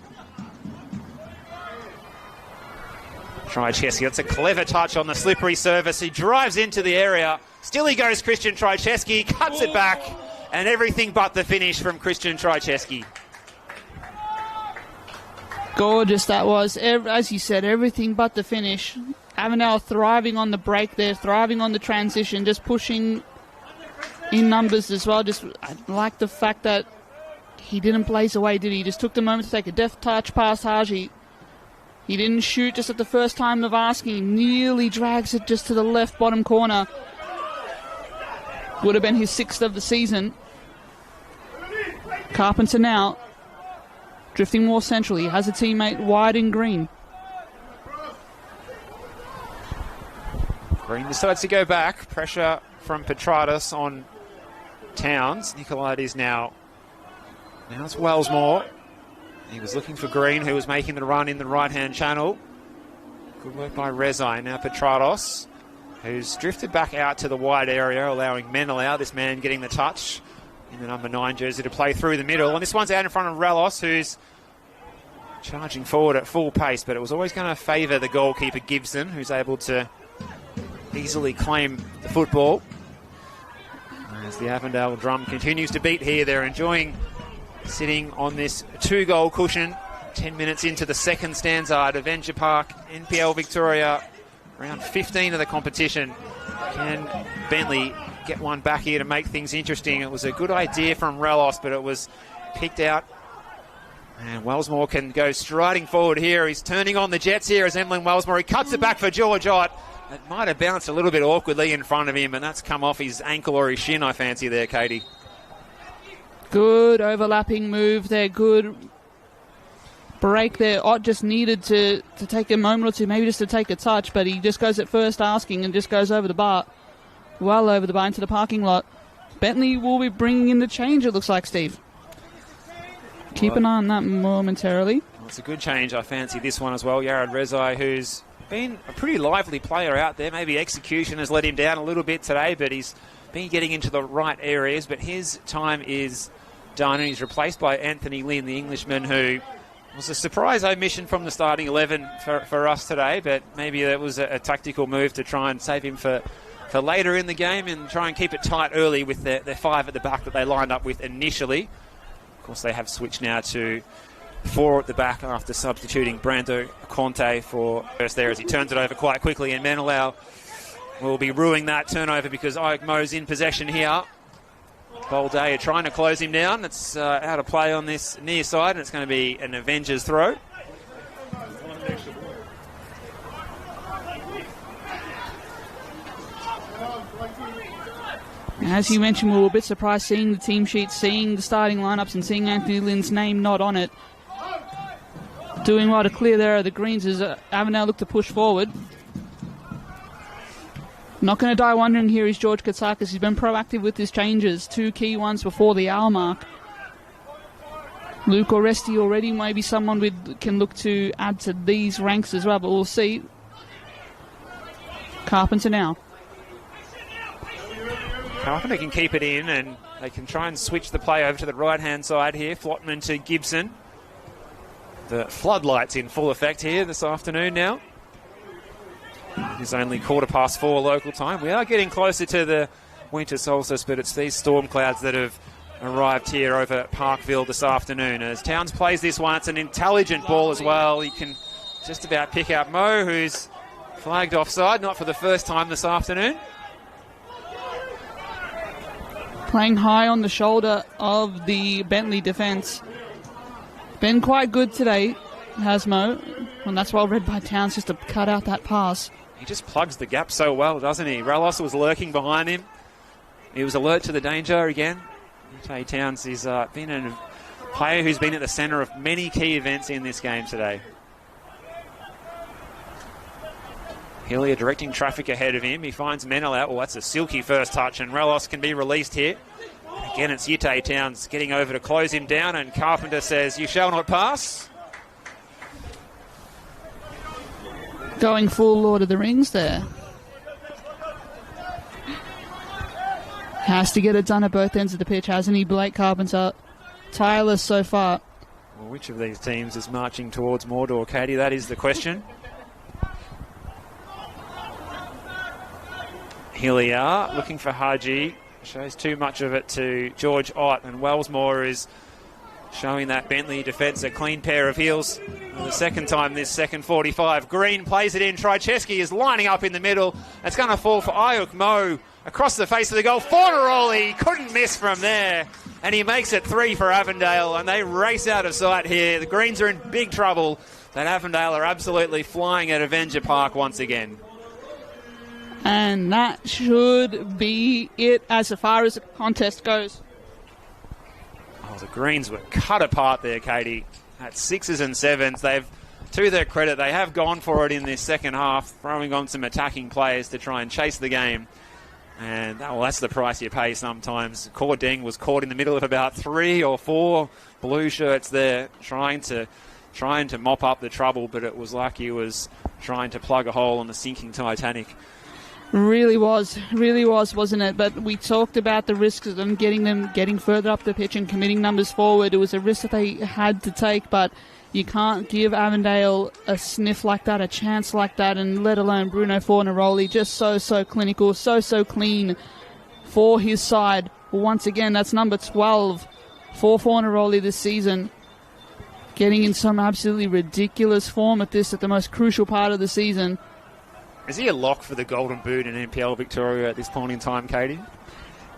Trycheski, that's a clever touch on the slippery surface. He drives into the area. Still he goes, Christian Trycheski, cuts it back, and everything but the finish from Christian Trycheski. Gorgeous that was. As you said, everything but the finish. Avondale thriving on the break there, thriving on the transition, just pushing in numbers as well. Just I like the fact that he didn't blaze away, did he? He just took the moment to take a deft touch past Haji. He didn't shoot just at the first time of asking. He nearly drags it just to the left bottom corner. Would have been his 6th of the season. Carpenter now drifting more centrally. Has a teammate wide in green. Green decides to go back. Pressure from Petratus on Towns. Nicolaides now it's Wellsmore. He was looking for Green, who was making the run in the right-hand channel. Good work by Rezai. Now Petratos, who's drifted back out to the wide area, allowing Menelau, this man getting the touch in the number 9 jersey, to play through the middle. And this one's out in front of Relos, who's charging forward at full pace, but it was always going to favour the goalkeeper Gibson, who's able to easily claim the football. As the Avondale drum continues to beat here, they're enjoying sitting on this 2-goal cushion. 10 minutes into the second stanza at Avenger Park, NPL Victoria, round 15 of the competition. Can Bentleigh get one back here to make things interesting? It was a good idea from Relos, but it was picked out. And Wellsmore can go striding forward here. He's turning on the jets here as Emlyn Wellsmore. He cuts it back for George Ott. It might have bounced a little bit awkwardly in front of him, and that's come off his ankle or his shin, I fancy there, Katie. Good overlapping move there. Good break there. Ott just needed to take a moment or two, maybe just to take a touch, but he just goes at first asking and just goes over the bar. Well over the bar into the parking lot. Bentleigh will be bringing in the change, it looks like, Steve. Keep an eye on that momentarily. Well, it's a good change. I fancy this one as well. Yared Rezai, who's been a pretty lively player out there. Maybe execution has let him down a little bit today, but he's been getting into the right areas. But his time is done, and he's replaced by Anthony Lynn, the Englishman, who was a surprise omission from the starting 11 for us today. But maybe that was a tactical move to try and save him for later in the game and try and keep it tight early with their 5 at the back that they lined up with initially. Of course, they have switched now to 4 at the back after substituting Brando Conte for first there as he turns it over quite quickly, and Menelau will be ruining that turnover because Ike Mo's in possession here. Bolday are trying to close him down. It's out of play on this near side, and it's going to be an Avengers throw. As you mentioned, we were a bit surprised seeing the team sheet, seeing the starting lineups and seeing Anthony Lynn's name not on it. Doing well to clear there of the greens as Avondale look to push forward. Not going to die wondering here is George Katsakis. He's been proactive with his changes. 2 key ones before the hour mark. Luke Oresti already maybe someone we can look to add to these ranks as well, but we'll see. Carpenter now. Carpenter can keep it in, and they can try and switch the play over to the right-hand side here. Flotman to Gibson. The floodlights in full effect here this afternoon now. It is only 4:15 local time. We are getting closer to the winter solstice, but it's these storm clouds that have arrived here over Parkville this afternoon. As Towns plays this one, it's an intelligent ball as well. He can just about pick out Mo, who's flagged offside, not for the first time this afternoon. Playing high on the shoulder of the Bentleigh defence. Been quite good today, has Mo, and that's well read by Towns just to cut out that pass. He just plugs the gap so well, doesn't he? Relos was lurking behind him. He was alert to the danger again. Tay Towns has been a player who's been at the centre of many key events in this game today. Hillier directing traffic ahead of him. He finds Menel out. Well, that's a silky first touch, and Relos can be released here. Again, it's Yitte Towns getting over to close him down, and Carpenter says, "You shall not pass." Going full Lord of the Rings there. Has to get it done at both ends of the pitch, hasn't he, Blake Carpenter? Tireless so far. Well, which of these teams is marching towards Mordor, Katie? That is the question. Here we are, looking for Haji. Shows too much of it to George Ott, and Wellsmore is showing that Bentleigh defence a clean pair of heels. For the second time this second 45. Green plays it in. Trycheski is lining up in the middle. It's going to fall for Ayuk Mo across the face of the goal. Fornaroli couldn't miss from there, and he makes it 3 for Avondale, and they race out of sight here. The Greens are in big trouble. That Avondale are absolutely flying at Avenger Park once again. And that should be it as far as the contest goes. Oh, the Greens were cut apart there, Katie. At 6s and 7s, they've, to their credit, they have gone for it in this second half, throwing on some attacking players to try and chase the game. And that's the price you pay sometimes. Cordeng was caught in the middle of about 3 or 4 blue shirts there, trying to mop up the trouble, but it was like he was trying to plug a hole on the sinking Titanic. Really was, wasn't it? But we talked about the risks of them getting further up the pitch and committing numbers forward. It was a risk that they had to take, but you can't give Avondale a sniff like that, a chance like that, and let alone Bruno Fornaroli, just so clinical, so clean for his side. Once again, that's number 12 for Fornaroli this season. Getting in some absolutely ridiculous form at the most crucial part of the season. Is he a lock for the Golden Boot in NPL Victoria at this point in time, Katie?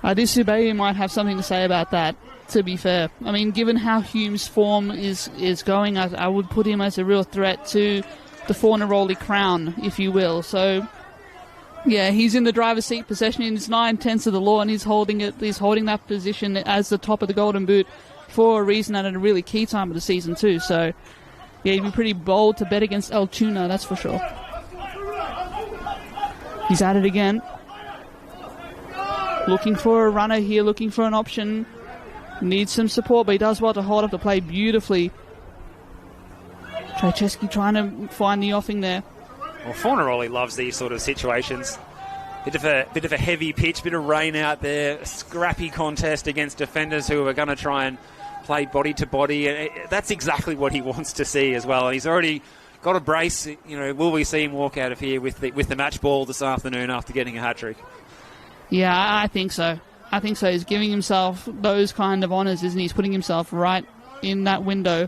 Adisu Bayi might have something to say about that, to be fair. I mean, given how Hume's form is going, I would put him as a real threat to the Fornaroli crown, if you will. So, yeah, he's in the driver's seat, possession is 9/10 of the law, and he's holding that position as the top of the Golden Boot for a reason and at a really key time of the season too. So, yeah, he'd be pretty bold to bet against El Tuna, that's for sure. He's at it again. Looking for a runner here, looking for an option. Needs some support, but he does well to hold up the play beautifully. Trycheski trying to find the offing there. Well, Fornaroli loves these sort of situations. Bit of a heavy pitch, bit of rain out there, a scrappy contest against defenders who are going to try and play body to body. And that's exactly what he wants to see as well. He's already got a brace. Will we see him walk out of here with the match ball this afternoon after getting a hat-trick? Yeah, I think so. He's giving himself those kind of honours, isn't he? He's putting himself right in that window.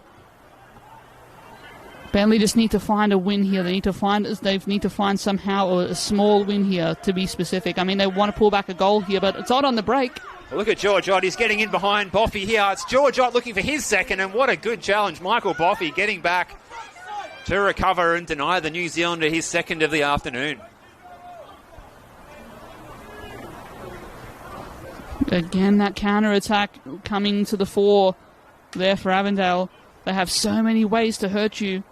Bentleigh just need to find a win here. They need to find somehow a small win here, to be specific. I mean, they want to pull back a goal here, but it's Ott on the break. Well, look at George Ott. He's getting in behind Boffey here. It's George Ott looking for his second, and what a good challenge. Michael Boffey getting back to recover and deny the New Zealander his second of the afternoon. Again, that counter-attack coming to the fore there for Avondale. They have so many ways to hurt you.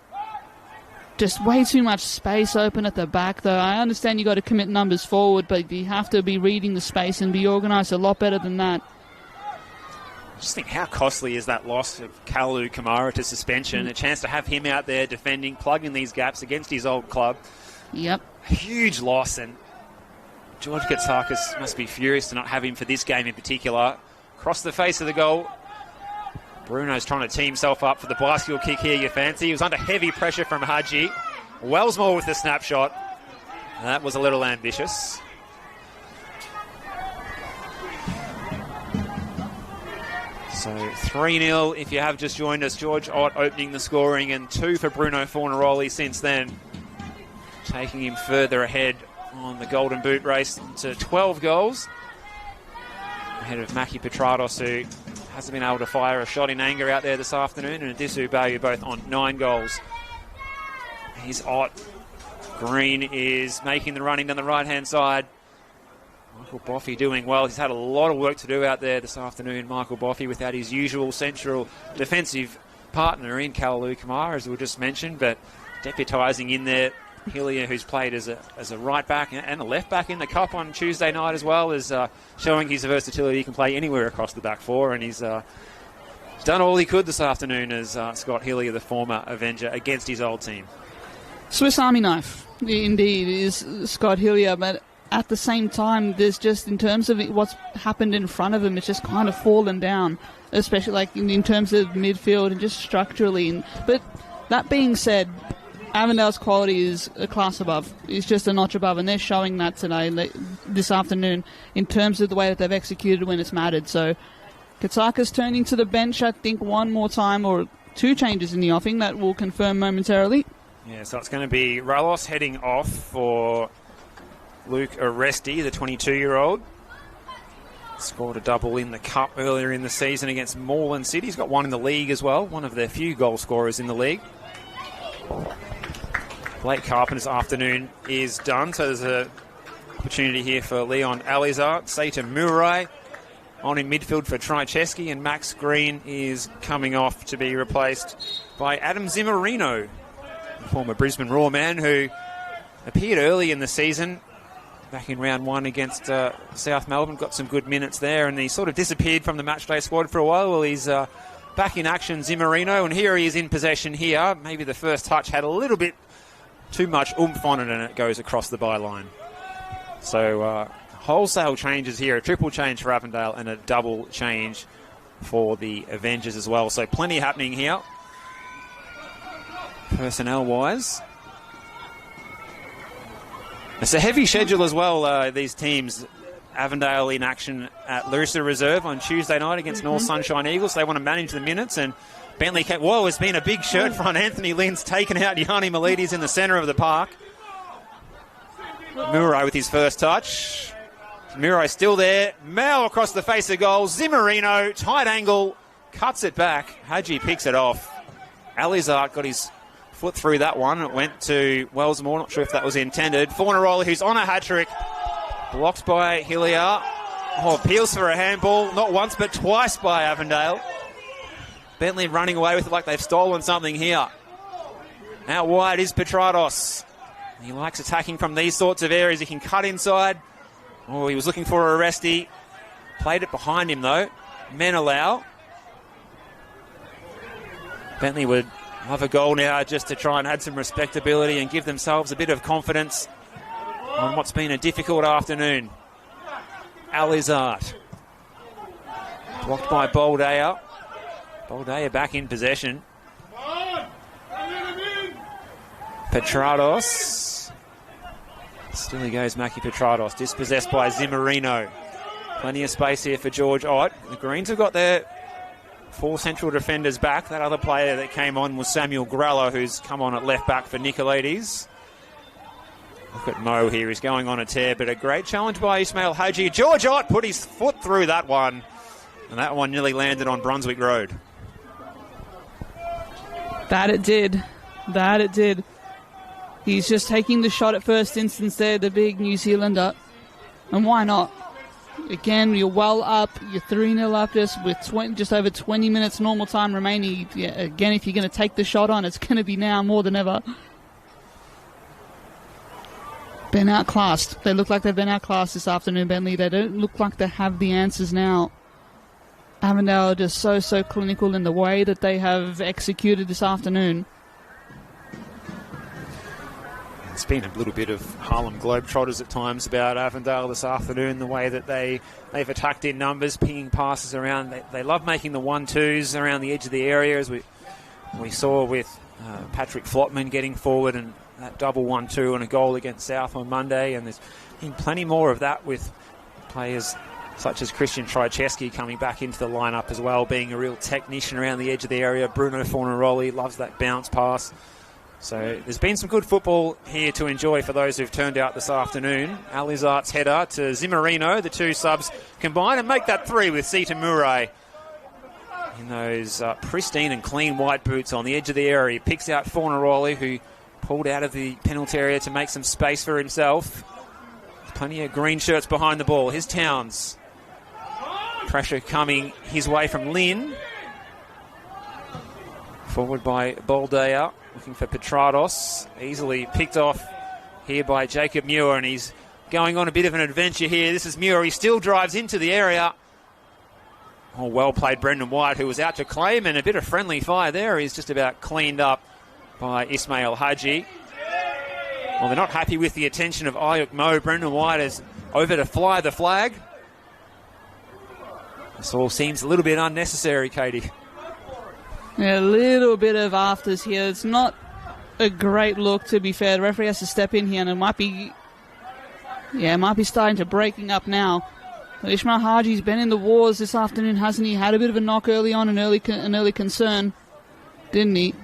Just way too much space open at the back, though. I understand you got to commit numbers forward, but you have to be reading the space and be organised a lot better than that. Just think how costly is that loss of Kalu Kamara to suspension. A chance to have him out there defending, plugging these gaps against his old club. Yep. A huge loss, and George Katsakis must be furious to not have him for this game in particular. Across the face of the goal, Bruno's trying to tee himself up for the bicycle kick here, you fancy. He was under heavy pressure from Haji. Wellsmore with the snapshot. And that was a little ambitious. So 3-0 if you have just joined us. George Ott opening the scoring, and 2 for Bruno Fornaroli since then, taking him further ahead on the Golden Boot race to 12 goals. Ahead of Maki Petrados, who hasn't been able to fire a shot in anger out there this afternoon, and Adisu Bayu both on 9 goals. He's Ott. Green is making the running down the right-hand side. Michael Boffey doing well. He's had a lot of work to do out there this afternoon, Michael Boffey, without his usual central defensive partner in Kalu Kamara, as we just mentioned, but deputising in there Hillier, who's played as a right back and a left back in the Cup on Tuesday night as well, is showing his versatility. He can play anywhere across the back four, and he's done all he could this afternoon as Scott Hillier, the former Avenger, against his old team. Swiss Army knife, indeed, is Scott Hillier, but at the same time, there's just, in terms of what's happened in front of him, it's just kind of fallen down, especially like in terms of midfield and just structurally. But that being said, Avondale's quality is a class above. It's just a notch above, and they're showing that today, this afternoon, in terms of the way that they've executed when it's mattered. So Katsaka's turning to the bench, I think, one more time, or two changes in the offing that will confirm momentarily. Yeah, so it's going to be Ralos heading off for Luke Oresti, the 22-year-old. Scored a double in the Cup earlier in the season against Moreland City. He's got one in the league as well, one of their few goal scorers in the league. Blake Carpenter's afternoon is done, so there's an opportunity here for Leon Alizar. Sata Murai on in midfield for Trycheski, and Max Green is coming off to be replaced by Adam Zimmerino, the former Brisbane Raw man who appeared early in the season back in round one against South Melbourne, got some good minutes there, and he sort of disappeared from the matchday squad for a while. Well, he's back in action, Zimmerino, and here he is in possession here. Maybe the first touch had a little bit too much oomph on it, and it goes across the byline. So wholesale changes here, a triple change for Avondale and a double change for the Avengers as well. So plenty happening here, personnel-wise. It's a heavy schedule as well, these teams. Avondale in action at Loosa Reserve on Tuesday night against North Sunshine Eagles. They want to manage the minutes, and Bentleigh, whoa, it's been a big shirt front. Anthony Lynn's taken out Yanni Miletis in the centre of the park. Murai with his first touch. Murai still there. Mao across the face of goal. Zimmerino, tight angle, cuts it back. Hadji picks it off. Alizart got his foot through that one. It went to Wellsmore. Not sure if that was intended. Fornaroli, who's on a hat-trick. Blocked by Hillier. Oh, appeals for a handball. Not once, but twice by Avondale. Bentleigh running away with it like they've stolen something here. Out wide is Petrados. He likes attacking from these sorts of areas. He can cut inside. Oh, he was looking for Oresti. Played it behind him, though. Menelau. Bentleigh would love a goal now just to try and add some respectability and give themselves a bit of confidence on what's been a difficult afternoon. Alizart. Blocked by Boldea. Boldea back in possession. Petrados. Still he goes, Mackie Petrados. Dispossessed by Zimmerino. Plenty of space here for George Ott. The Greens have got their four central defenders back. That other player that came on was Samuel Grella, who's come on at left back for Nicolaides. Look at Mo here. He's going on a tear, but a great challenge by Ismail Hadji. George Ott put his foot through that one, and that one nearly landed on Brunswick Road. That it did. That it did. He's just taking the shot at first instance there, the big New Zealander. And why not? Again, you're well up. You're 3-0 up with just over 20 minutes normal time remaining. Yeah, again, if you're going to take the shot on, it's going to be now more than ever. Been outclassed. They look like they've been outclassed this afternoon, Bentleigh. They don't look like they have the answers now. Avondale are just so clinical in the way that they have executed this afternoon. It's been a little bit of Harlem Globetrotters at times about Avondale this afternoon, the way that they've attacked in numbers, pinging passes around. They love making the 1-2s around the edge of the area, as we saw with Patrick Flotman getting forward and that double 1-2 and a goal against South on Monday. And there's been plenty more of that with players such as Christian Trycheski coming back into the lineup as well, being a real technician around the edge of the area. Bruno Fornaroli loves that bounce pass. So there's been some good football here to enjoy for those who've turned out this afternoon. Alizart's header to Zimmerino. The two subs combine and make that 3 with Sita Murai in those pristine and clean white boots on the edge of the area. He picks out Fornaroli, who pulled out of the penalty area to make some space for himself. Plenty of green shirts behind the ball. Here's Towns. Pressure coming his way from Lynn. Forward by Baldea, looking for Petrados. Easily picked off here by Jacob Muir, and he's going on a bit of an adventure here. This is Muir. He still drives into the area. Oh, well played Brendan White, who was out to claim, and a bit of friendly fire there. He's just about cleaned up by Ismail Haji. Well, they're not happy with the attention of Ayuk Mo. Brendan White is over to fly the flag. This all seems a little bit unnecessary, Katie. Yeah, a little bit of afters here. It's not a great look, to be fair. The referee has to step in here, and it might be starting to breaking up now. Ismail Haji's been in the wars this afternoon, hasn't he? Had a bit of a knock early on, an early concern, didn't he?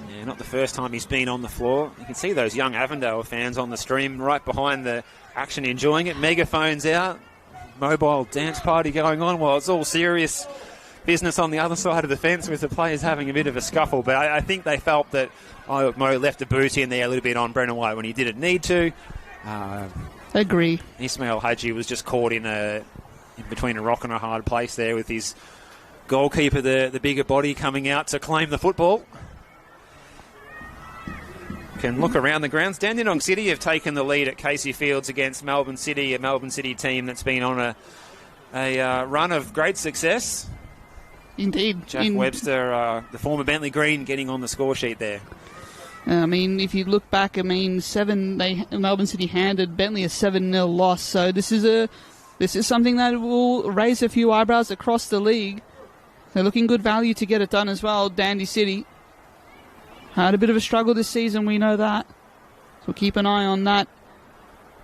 Yeah, not the first time he's been on the floor. You can see those young Avondale fans on the stream right behind the action enjoying it. Megaphones out, mobile dance party going on while it's all serious business on the other side of the fence with the players having a bit of a scuffle. But I think they felt that Mo left a boot in there a little bit on Brendan White when he didn't need to. Agree. Ismail Haji was just caught in between a rock and a hard place there with his goalkeeper, the bigger body, coming out to claim the football. Can look around the grounds. Dandenong City have taken the lead at Casey Fields against Melbourne City, a Melbourne City team that's been on a run of great success. Indeed. Jack Webster, the former Bentleigh Green, getting on the score sheet there. I mean, if you look back, I mean, Melbourne City handed Bentleigh a 7-0 loss. So this is something that will raise a few eyebrows across the league. They're looking good value to get it done as well. Dandy City had a bit of a struggle this season, we know that. So we'll keep an eye on that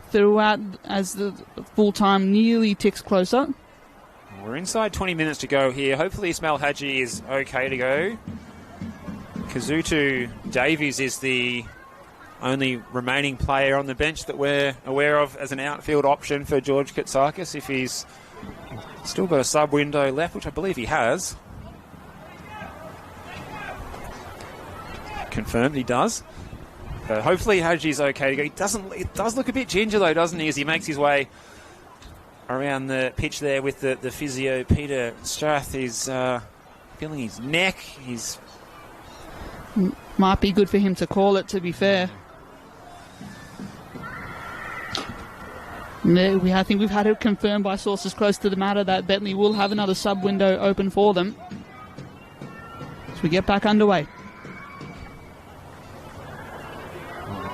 throughout as the full time nearly ticks closer. We're inside 20 minutes to go here. Hopefully Ismail Haji is okay to go. Kazutu Davies is the only remaining player on the bench that we're aware of as an outfield option for George Katsakis, if he's still got a sub window left, which I believe he has. Confirmed he does. But hopefully Haji's okay to go. It does look a bit ginger though, doesn't he, as he makes his way around the pitch there with the physio Peter Strath. He's feeling his neck. He's might be good for him to call it, to be fair. I think we've had it confirmed by sources close to the matter that Bentleigh will have another sub window open for them. So we get back underway.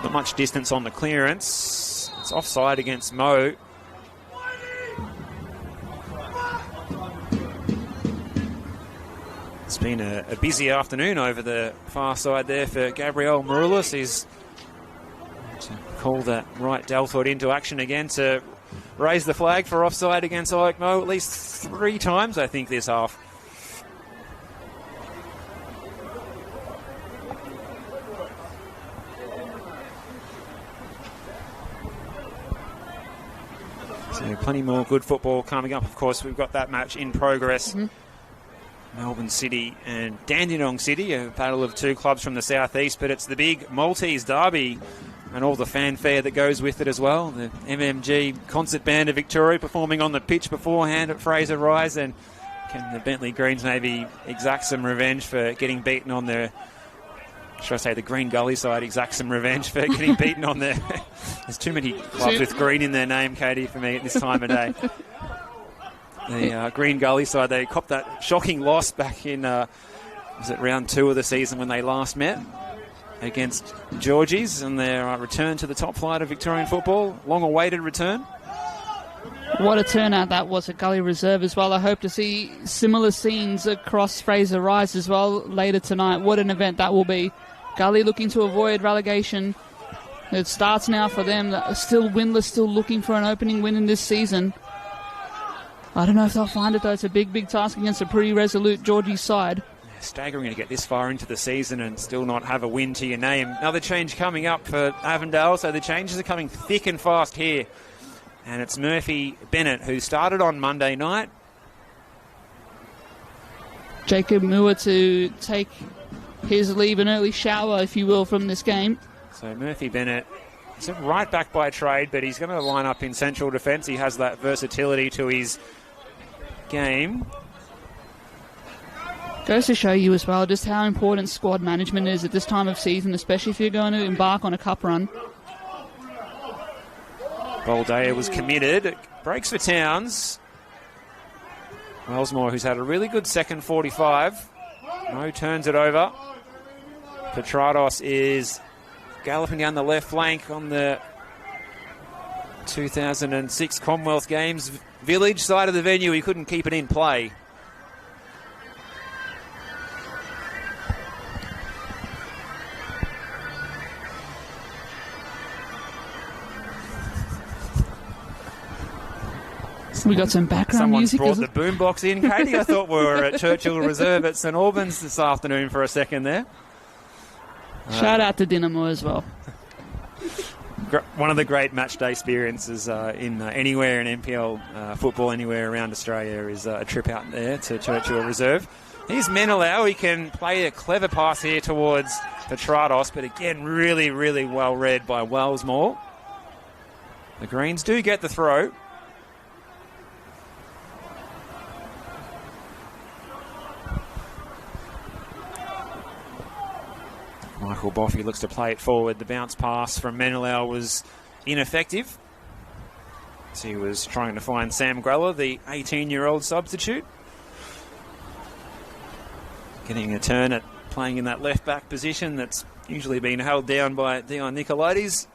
Not much distance on the clearance. It's offside against Mo. It's been a busy afternoon over the far side there for Gabriel Maroulis. He's to call that right deltoid into action again to raise the flag for offside against Ayuk Mo at least 3 times, I think, this half. So plenty more good football coming up. Of course, we've got that match in progress. Mm-hmm. Melbourne City and Dandenong City, a battle of 2 clubs from the southeast, but it's the big Maltese derby and all the fanfare that goes with it as well. The MMG Concert Band of Victoria performing on the pitch beforehand at Fraser Rise, and can the Bentleigh Greens maybe exact some revenge for getting beaten on their, should I say the Green Gully side exact some revenge for getting beaten on their... There's too many clubs with green in their name, Katie, for me at this time of day. The Green Gully side, they copped that shocking loss back in, was it round 2 of the season when they last met against Georgie's, and their return to the top flight of Victorian football. Long-awaited return. What a turnout that was at Gully Reserve as well. I hope to see similar scenes across Fraser Rise as well later tonight. What an event that will be. Gully looking to avoid relegation. It starts now for them. Still winless, still looking for an opening win in this season. I don't know if they'll find it, though. It's a big, big task against a pretty resolute Georgie side. Staggering to get this far into the season and still not have a win to your name. Another change coming up for Avondale, so the changes are coming thick and fast here. And it's Murphy Bennett, who started on Monday night. Jacob Muir to take his leave, an early shower, if you will, from this game. So Murphy Bennett, he's a right back by trade, but he's going to line up in central defence. He has that versatility to his game. Goes to show you as well just how important squad management is at this time of season, especially if you're going to embark on a cup run. Bentleigh was committed. Breaks for Towns. Wellsmore, who's had a really good second 45. No, turns it over. Petrados is galloping down the left flank on the 2006 Commonwealth Games village side of the venue. He couldn't keep it in play. We got some background Someone's music. brought the boombox in, Katie. I thought we were at Churchill Reserve at St Albans this afternoon for a second there. Shout out to Dynamo as well. One of the great match day experiences in anywhere in NPL football, anywhere around Australia, is a trip out there to Churchill Reserve. Here's Menelao. He can play a clever pass here towards Petrados, but again, really, really well read by Wellsmore. The Greens do get the throw. Michael Boffey looks to play it forward. The bounce pass from Menelao was ineffective. So he was trying to find Sam Greller, the 18-year-old substitute. Getting a turn at playing in that left-back position that's usually been held down by Dion Nicolaides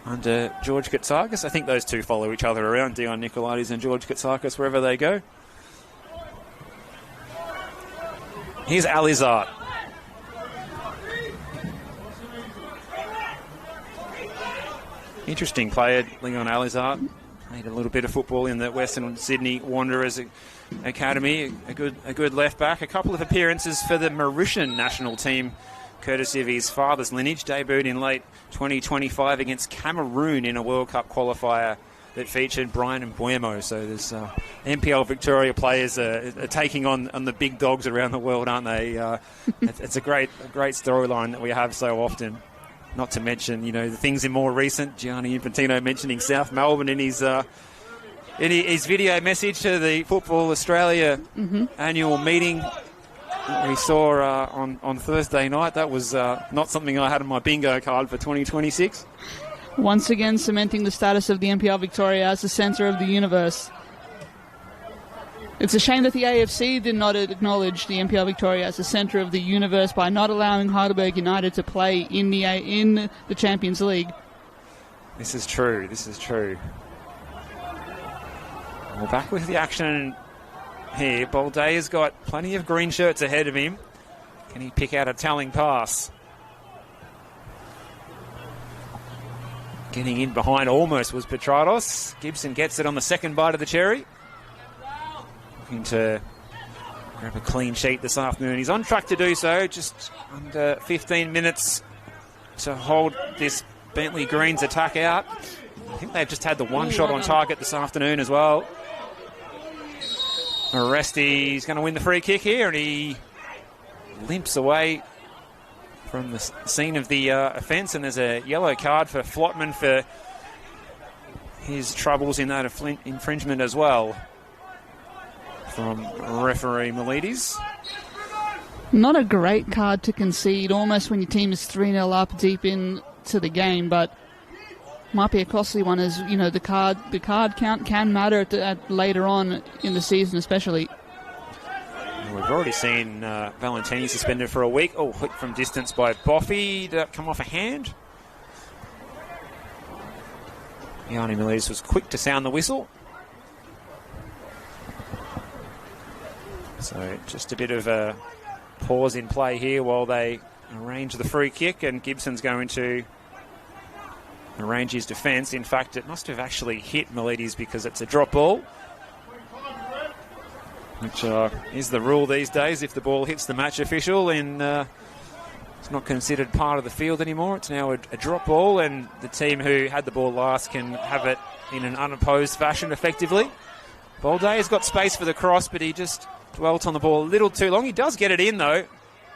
under George Katsakis. I think those two follow each other around, Dion Nicolaides and George Katsakis, wherever they go. Here's Alizart. Interesting player, Leon Alizart. Played a little bit of football in the Western Sydney Wanderers Academy. A good left back. A couple of appearances for the Mauritian national team, courtesy of his father's lineage. Debuted in late 2025 against Cameroon in a World Cup qualifier that featured Brian Mbuemo. So there's NPL Victoria players are taking on the big dogs around the world, aren't they? It's a great storyline that we have so often. Not to mention, the things in more recent, Gianni Infantino mentioning South Melbourne in his video message to the Football Australia annual meeting we saw on Thursday night. That was not something I had on my bingo card for 2026. Once again cementing the status of the NPL Victoria as the centre of the universe. It's a shame that the AFC did not acknowledge the NPL Victoria as the centre of the universe by not allowing Heidelberg United to play in the Champions League. This is true. We're back with the action here. Bentleigh has got plenty of green shirts ahead of him. Can he pick out a telling pass? Getting in behind almost was Petrados. Gibson gets it on the second bite of the cherry. Looking to grab a clean sheet this afternoon. He's on track to do so. Just under 15 minutes to hold this Bentleigh Greens attack out. I think they've just had the one shot on target this afternoon as well. Aresti's going to win the free kick here, and he limps away from the scene of the offence, and there's a yellow card for Flotman for his troubles in that infringement as well from referee Miletis. Not a great card to concede almost when your team is 3-0 up deep into the game, but might be a costly one, as the card count can matter at later on in the season especially. We've already seen Valentini suspended for a week. Oh, hit from distance by Boffey. Did that come off a hand? Yanni Miletis was quick to sound the whistle. So just a bit of a pause in play here while they arrange the free kick, and Gibson's going to arrange his defence. In fact, it must have actually hit Miletis because it's a drop ball, which is the rule these days. If the ball hits the match official, and it's not considered part of the field anymore. It's now a drop ball, and the team who had the ball last can have it in an unopposed fashion effectively. Bentleigh has got space for the cross, but he just dwelt on the ball a little too long. He does get it in, though.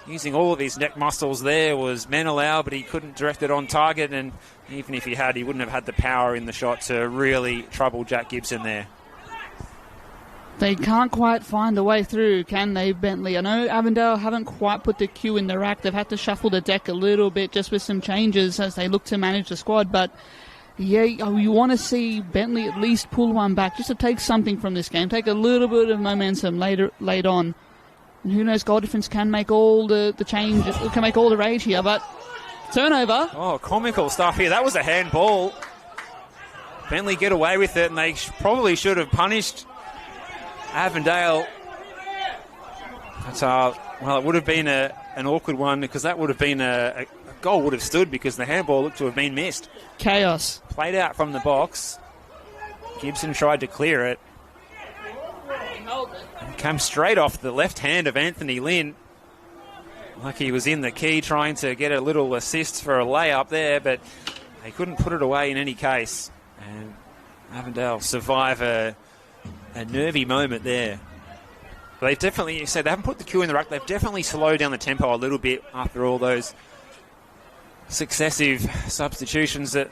Using all of his neck muscles there was Menelao, but he couldn't direct it on target, and even if he had, he wouldn't have had the power in the shot to really trouble Jack Gibson there. They can't quite find a way through, can they, Bentleigh? I know Avondale haven't quite put the cue in the rack. They've had to shuffle the deck a little bit just with some changes as they look to manage the squad. But, yeah, you want to see Bentleigh at least pull one back just to take something from this game, take a little bit of momentum late on. And who knows, goal difference can make all the change, can make all the rage here. But turnover. Oh, comical stuff here. That was a handball. Bentleigh get away with it, and they probably should have punished Avondale. Well, it would have been an awkward one because that would have been a goal would have stood because the handball looked to have been missed. Chaos. Played out from the box. Gibson tried to clear it. And came straight off the left hand of Anthony Lynn. Like he was in the key trying to get a little assist for a layup there, but they couldn't put it away in any case. And Avondale survive a nervy moment there. But they've definitely, you said they haven't put the cue in the rack. They've definitely slowed down the tempo a little bit after all those successive substitutions that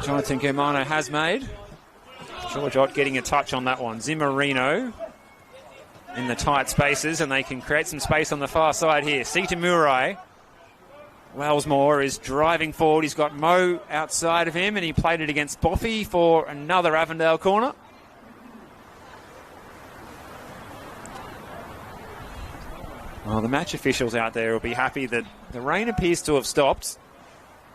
Jonathan Germano has made. George Ott getting a touch on that one. Zimmerino in the tight spaces, and they can create some space on the far side here. Sita Murai. Wellsmore is driving forward. He's got Mo outside of him, and he played it against Boffey for another Avondale corner. Well, the match officials out there will be happy that the rain appears to have stopped.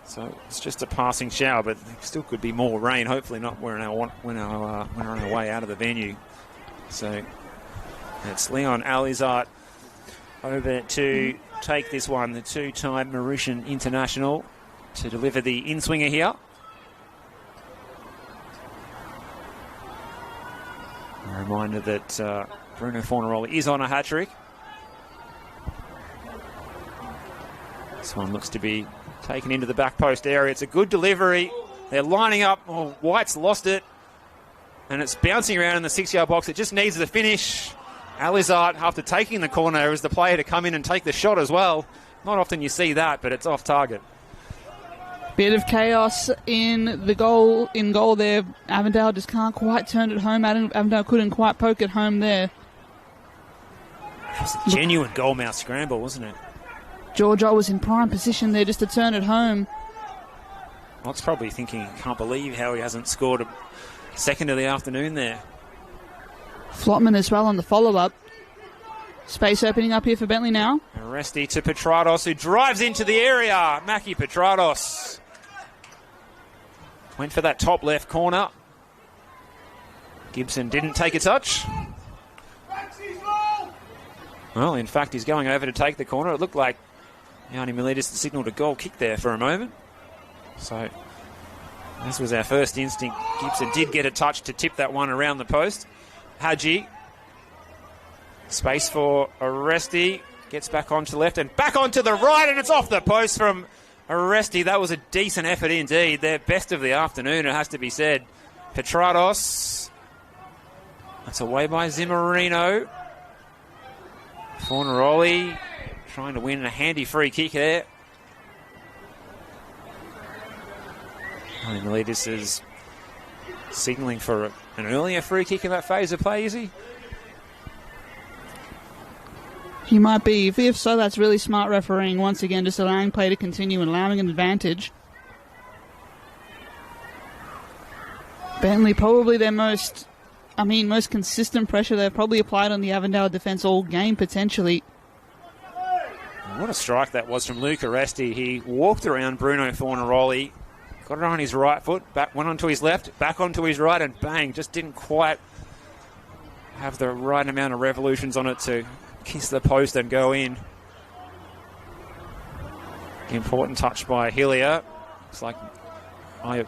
So it's just a passing shower, but there still could be more rain. Hopefully not when we're on our way out of the venue. So it's Leon Alizart over to take this one, the two-time Mauritian international, to deliver the in-swinger here. A reminder that Bruno Fornaroli is on a hat-trick. This one looks to be taken into the back post area. It's a good delivery. They're lining up. Oh, White's lost it. And it's bouncing around in the 6-yard box. It just needs the finish. Alizart, after taking the corner, is the player to come in and take the shot as well. Not often you see that, but it's off target. Bit of chaos in goal there. Avondale just can't quite turn it home. Avondale couldn't quite poke it home there. It was a genuine goal mouth scramble, wasn't it? George Ott was in prime position there just to turn it home. Ott's probably thinking, can't believe how he hasn't scored a second of the afternoon there. Flotman as well on the follow-up. Space opening up here for Bentleigh now. Arresti to Petrados, who drives into the area. Mackie Petrados went for that top left corner. Gibson didn't take a touch. Well, in fact, he's going over to take the corner. It looked like Yanni Miletus signalled a goal kick there for a moment. So this was our first instinct. Gibson did get a touch to tip that one around the post. Hadji. Space for Arresti. Gets back onto the left and back onto the right, and it's off the post from Arresti. That was a decent effort indeed. Their best of the afternoon, it has to be said. Petrados. That's away by Zimmerino. Fornaroli trying to win a handy free kick there. Miletus is signalling for an earlier free kick in that phase of play, is he? He might be. If so, that's really smart refereeing. Once again, just allowing play to continue and allowing an advantage. Bentleigh, probably their most consistent pressure they've probably applied on the Avondale defence all game, potentially. What a strike that was from Luke Arresti. He walked around Bruno Fornaroli, got it on his right foot, went onto his left, back onto his right, and bang, just didn't quite have the right amount of revolutions on it to kiss the post and go in. Important touch by Hillier. Looks like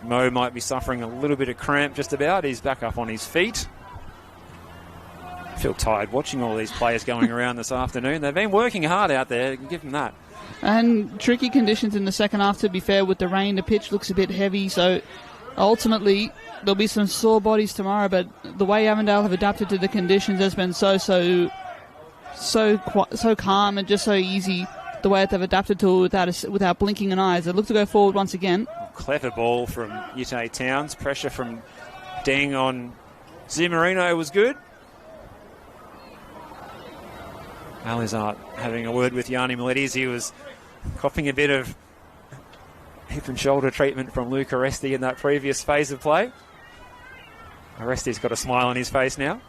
Mo might be suffering a little bit of cramp just about. He's back up on his feet. I feel tired watching all these players going around this afternoon. They've been working hard out there. Give them that. And tricky conditions in the second half, to be fair, with the rain. The pitch looks a bit heavy, so ultimately there'll be some sore bodies tomorrow, but the way Avondale have adapted to the conditions has been so calm and just so easy, the way that they've adapted to it without blinking an eye. They look to go forward once again. Clever ball from Yute Towns. Pressure from Deng on Zimmerino was good. Alizard having a word with Yanni Miletis. He was copping a bit of hip and shoulder treatment from Luke Oresti in that previous phase of play. Oresti's got a smile on his face now.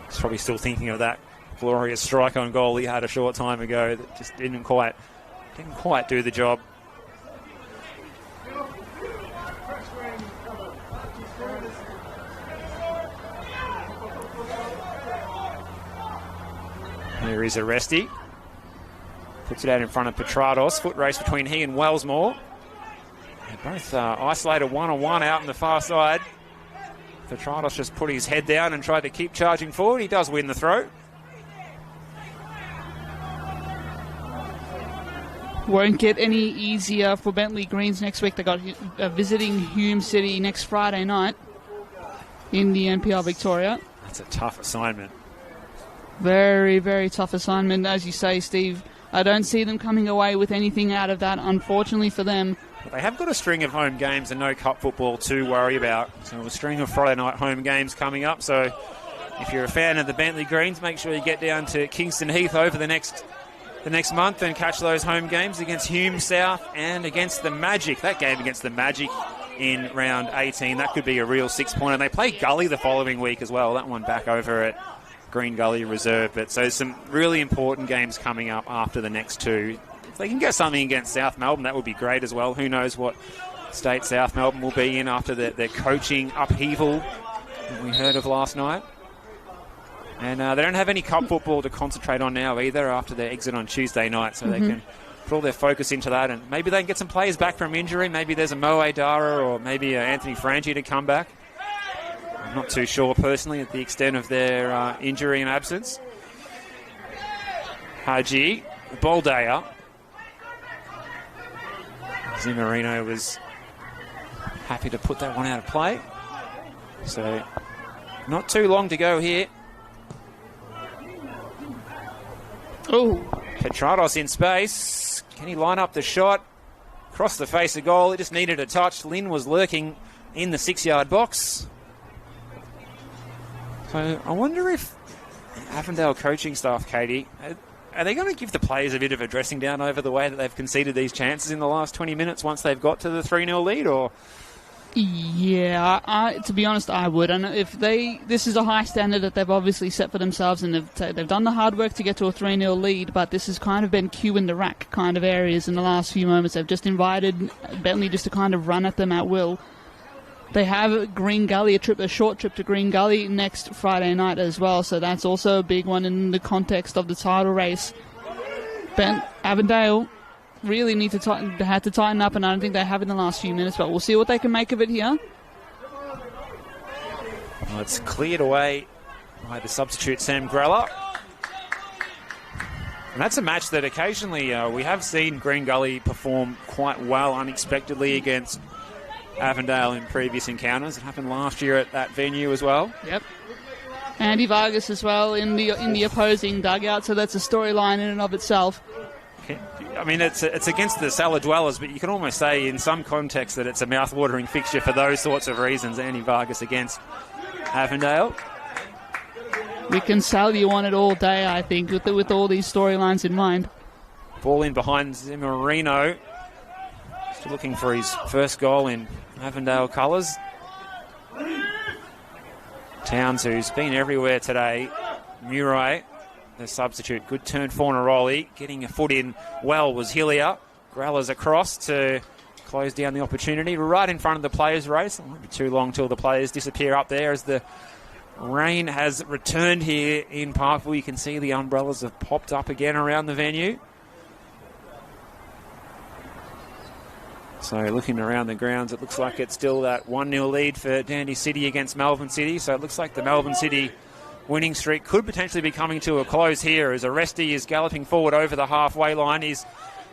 He's probably still thinking of that glorious strike on goal he had a short time ago that just didn't quite do the job. There is Oresti. Puts it out in front of Petrados. Foot race between he and Wellsmore. They're both isolated one-on-one out on the far side. Petrados just put his head down and tried to keep charging forward. He does win the throw. Won't get any easier for Bentleigh Greens next week. They got visiting Hume City next Friday night in the NPL Victoria. That's a tough assignment. Very, very tough assignment. As you say, Steve, I don't see them coming away with anything out of that, unfortunately for them. But they have got a string of home games and no cup football to worry about. So a string of Friday night home games coming up. So if you're a fan of the Bentleigh Greens, make sure you get down to Kingston Heath over the next month and catch those home games against Hume South and against the Magic. That game against the Magic in round 18, that could be a real 6-pointer. They play Gully the following week as well. That one back over at Green Gully Reserve. But so some really important games coming up after the next two. If they can get something against South Melbourne, that would be great as well. Who knows what state South Melbourne will be in after their coaching upheaval that we heard of last night. And they don't have any cup football to concentrate on now either after their exit on Tuesday night, so they can put all their focus into that. And maybe they can get some players back from injury. Maybe there's a Moe Dara or maybe Anthony Frangi to come back. I'm not too sure personally at the extent of their injury and absence. Haji, Boldea. Zimmerino was happy to put that one out of play. So not too long to go here. Oh, Petrados in space. Can he line up the shot? Across the face of goal. It just needed a touch. Lynn was lurking in the 6-yard box. So I wonder if Avondale coaching staff, Katie, are they going to give the players a bit of a dressing down over the way that they've conceded these chances in the last 20 minutes once they've got to the 3-0 lead? Or yeah, to be honest, I would. And this is a high standard that they've obviously set for themselves, and they've done the hard work to get to a 3-0 lead, but this has kind of been cue in the rack kind of areas in the last few moments. They've just invited Bentleigh just to kind of run at them at will. They have Green Gully, a short trip to Green Gully next Friday night as well, so that's also a big one in the context of the title race. Avondale really need to tighten up, and I don't think they have in the last few minutes, but we'll see what they can make of it here. Well, it's cleared away by the substitute Sam Grella. And that's a match that occasionally we have seen Green Gully perform quite well unexpectedly against Avondale in previous encounters. It happened last year at that venue as well. Yep. Andy Vargas as well in the opposing dugout, so that's a storyline in and of itself. I mean, it's against the cellar dwellers, but you can almost say in some context that it's a mouth-watering fixture for those sorts of reasons. Andy Vargas against Avondale. We can sell you on it all day, I think, with all these storylines in mind. Ball in behind Zimmerino. Still looking for his first goal in Avondale colours. Towns, who's been everywhere today. Murray, the substitute. Good turn for Neroli. Getting a foot in well was Hillier. Grella's across to close down the opportunity. Right in front of the players' race. It won't be too long till the players disappear up there as the rain has returned here in Parkville. You can see the umbrellas have popped up again around the venue. So looking around the grounds, it looks like it's still that 1-0 lead for Dandy City against Melbourne City. So it looks like the Melbourne City winning streak could potentially be coming to a close here as Oresti is galloping forward over the halfway line. He's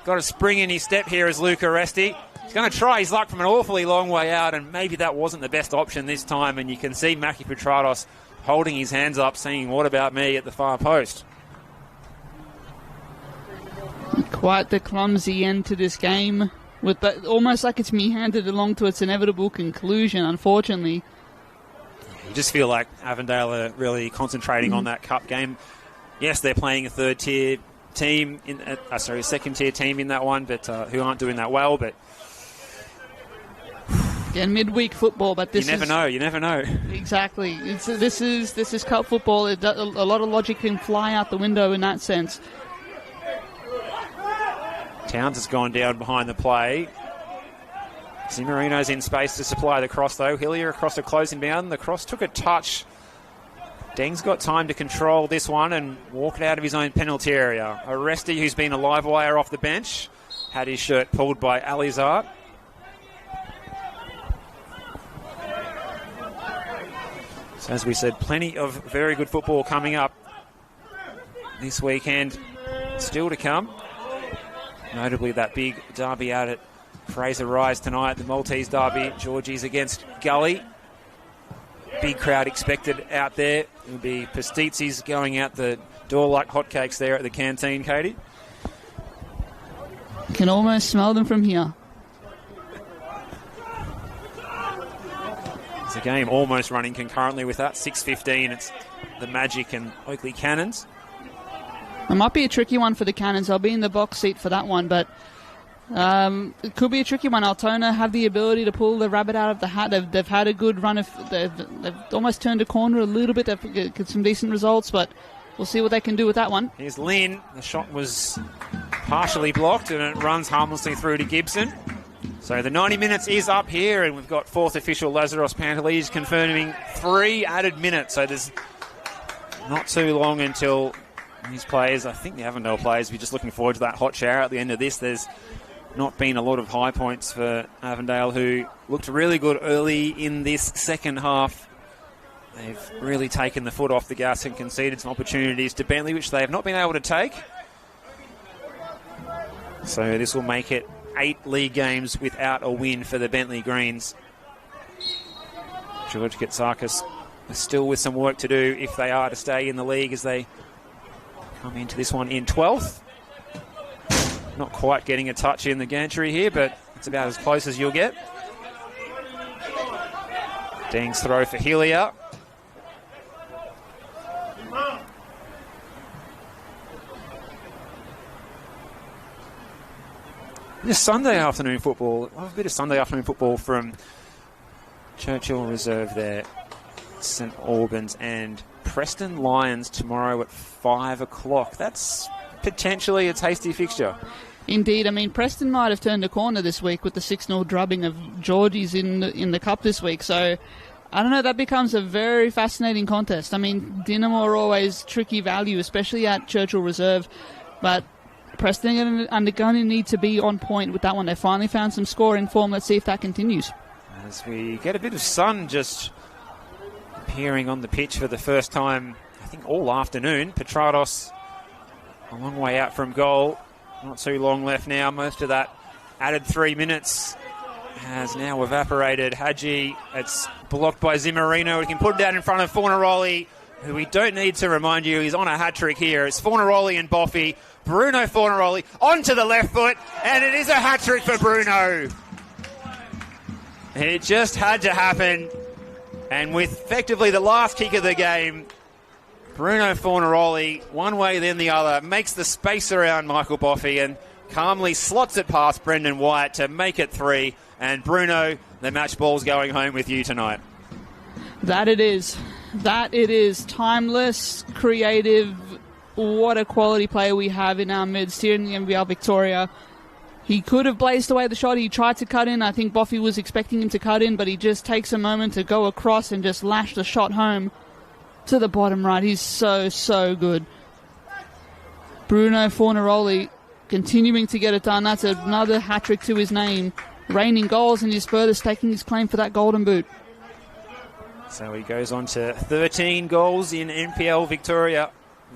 got a spring in his step here as Luke Oresti. He's going to try his luck from an awfully long way out, and maybe that wasn't the best option this time. And you can see Mackie Petrados holding his hands up, saying, "What about me?" at the far post. Quite the clumsy end to this game. With almost like it's me handed along to its inevitable conclusion, unfortunately. You just feel like Avondale are really concentrating on that cup game. yes, they're playing a third-tier team, second-tier team in that one, but who aren't doing that well. But again, midweek football, but this you never know. Exactly. This is cup football. A lot of logic can fly out the window in that sense. Towns has gone down behind the play. Zimmerino's in space to supply the cross, though. Hillier across the closing bound. The cross took a touch. Deng's got time to control this one and walk it out of his own penalty area. Aresti, who's been a live wire off the bench, had his shirt pulled by Alizar. So as we said, plenty of very good football coming up this weekend. Still to come. Notably that big derby out at Fraser Rise tonight, the Maltese derby. Georgie's against Gully. Big crowd expected out there. It'll be Pastizzi's going out the door like hotcakes there at the canteen, Katie. Can almost smell them from here. It's a game almost running concurrently with that. 6:15, it's the Magic and Oakley Cannons. It might be a tricky one for the Cannons. I'll be in the box seat for that one, but it could be a tricky one. Altona have the ability to pull the rabbit out of the hat. They've had a good run. They've almost turned a corner a little bit. They've got some decent results, but we'll see what they can do with that one. Here's Lynn. The shot was partially blocked, and it runs harmlessly through to Gibson. So the 90 minutes is up here, and we've got fourth official Lazaros Pantelides confirming 3 added minutes. So there's not too long until these players, I think the Avondale players, we're just looking forward to that hot shower at the end of this. There's not been a lot of high points for Avondale, who looked really good early in this second half. They've really taken the foot off the gas and conceded some opportunities to Bentleigh, which they have not been able to take. So this will make it 8 league games without a win for the Bentleigh Greens. George Getsakis still with some work to do if they are to stay in the league as they come into this one in 12th. Not quite getting a touch in the gantry here, but it's about as close as you'll get. Deng's throw for Hillier. This Sunday afternoon football, a bit of Sunday afternoon football from Churchill Reserve there, St Albans and Preston Lions tomorrow at 5 o'clock. That's potentially a tasty fixture. Indeed. I mean, Preston might have turned a corner this week with the 6-0 drubbing of Georgie's in the cup this week. So, I don't know, that becomes a very fascinating contest. I mean, Dynamo are always tricky value, especially at Churchill Reserve. But Preston are going to need to be on point with that one. They finally found some scoring form. Let's see if that continues. As we get a bit of sun just appearing on the pitch for the first time, I think, all afternoon. Petrados a long way out from goal. Not too long left now. Most of that added 3 minutes has now evaporated. Hadji, it's blocked by Zimmerino. We can put it out in front of Fornaroli, who we don't need to remind you is on a hat-trick here. It's Fornaroli and Boffey. Bruno Fornaroli onto the left foot, and it is a hat-trick for Bruno. It just had to happen. And with effectively the last kick of the game, Bruno Fornaroli, one way then the other, makes the space around Michael Boffey and calmly slots it past Brendan White to make it 3. And Bruno, the match ball's going home with you tonight. That it is. That it is. Timeless, creative. What a quality player we have in our midst here in the NBL Victoria. He could have blazed away the shot. He tried to cut in. I think Boffey was expecting him to cut in, but he just takes a moment to go across and just lash the shot home to the bottom right. He's so, so good. Bruno Fornaroli continuing to get it done. That's another hat-trick to his name. Reigning goals, and he's further staking his claim for that golden boot. So he goes on to 13 goals in NPL Victoria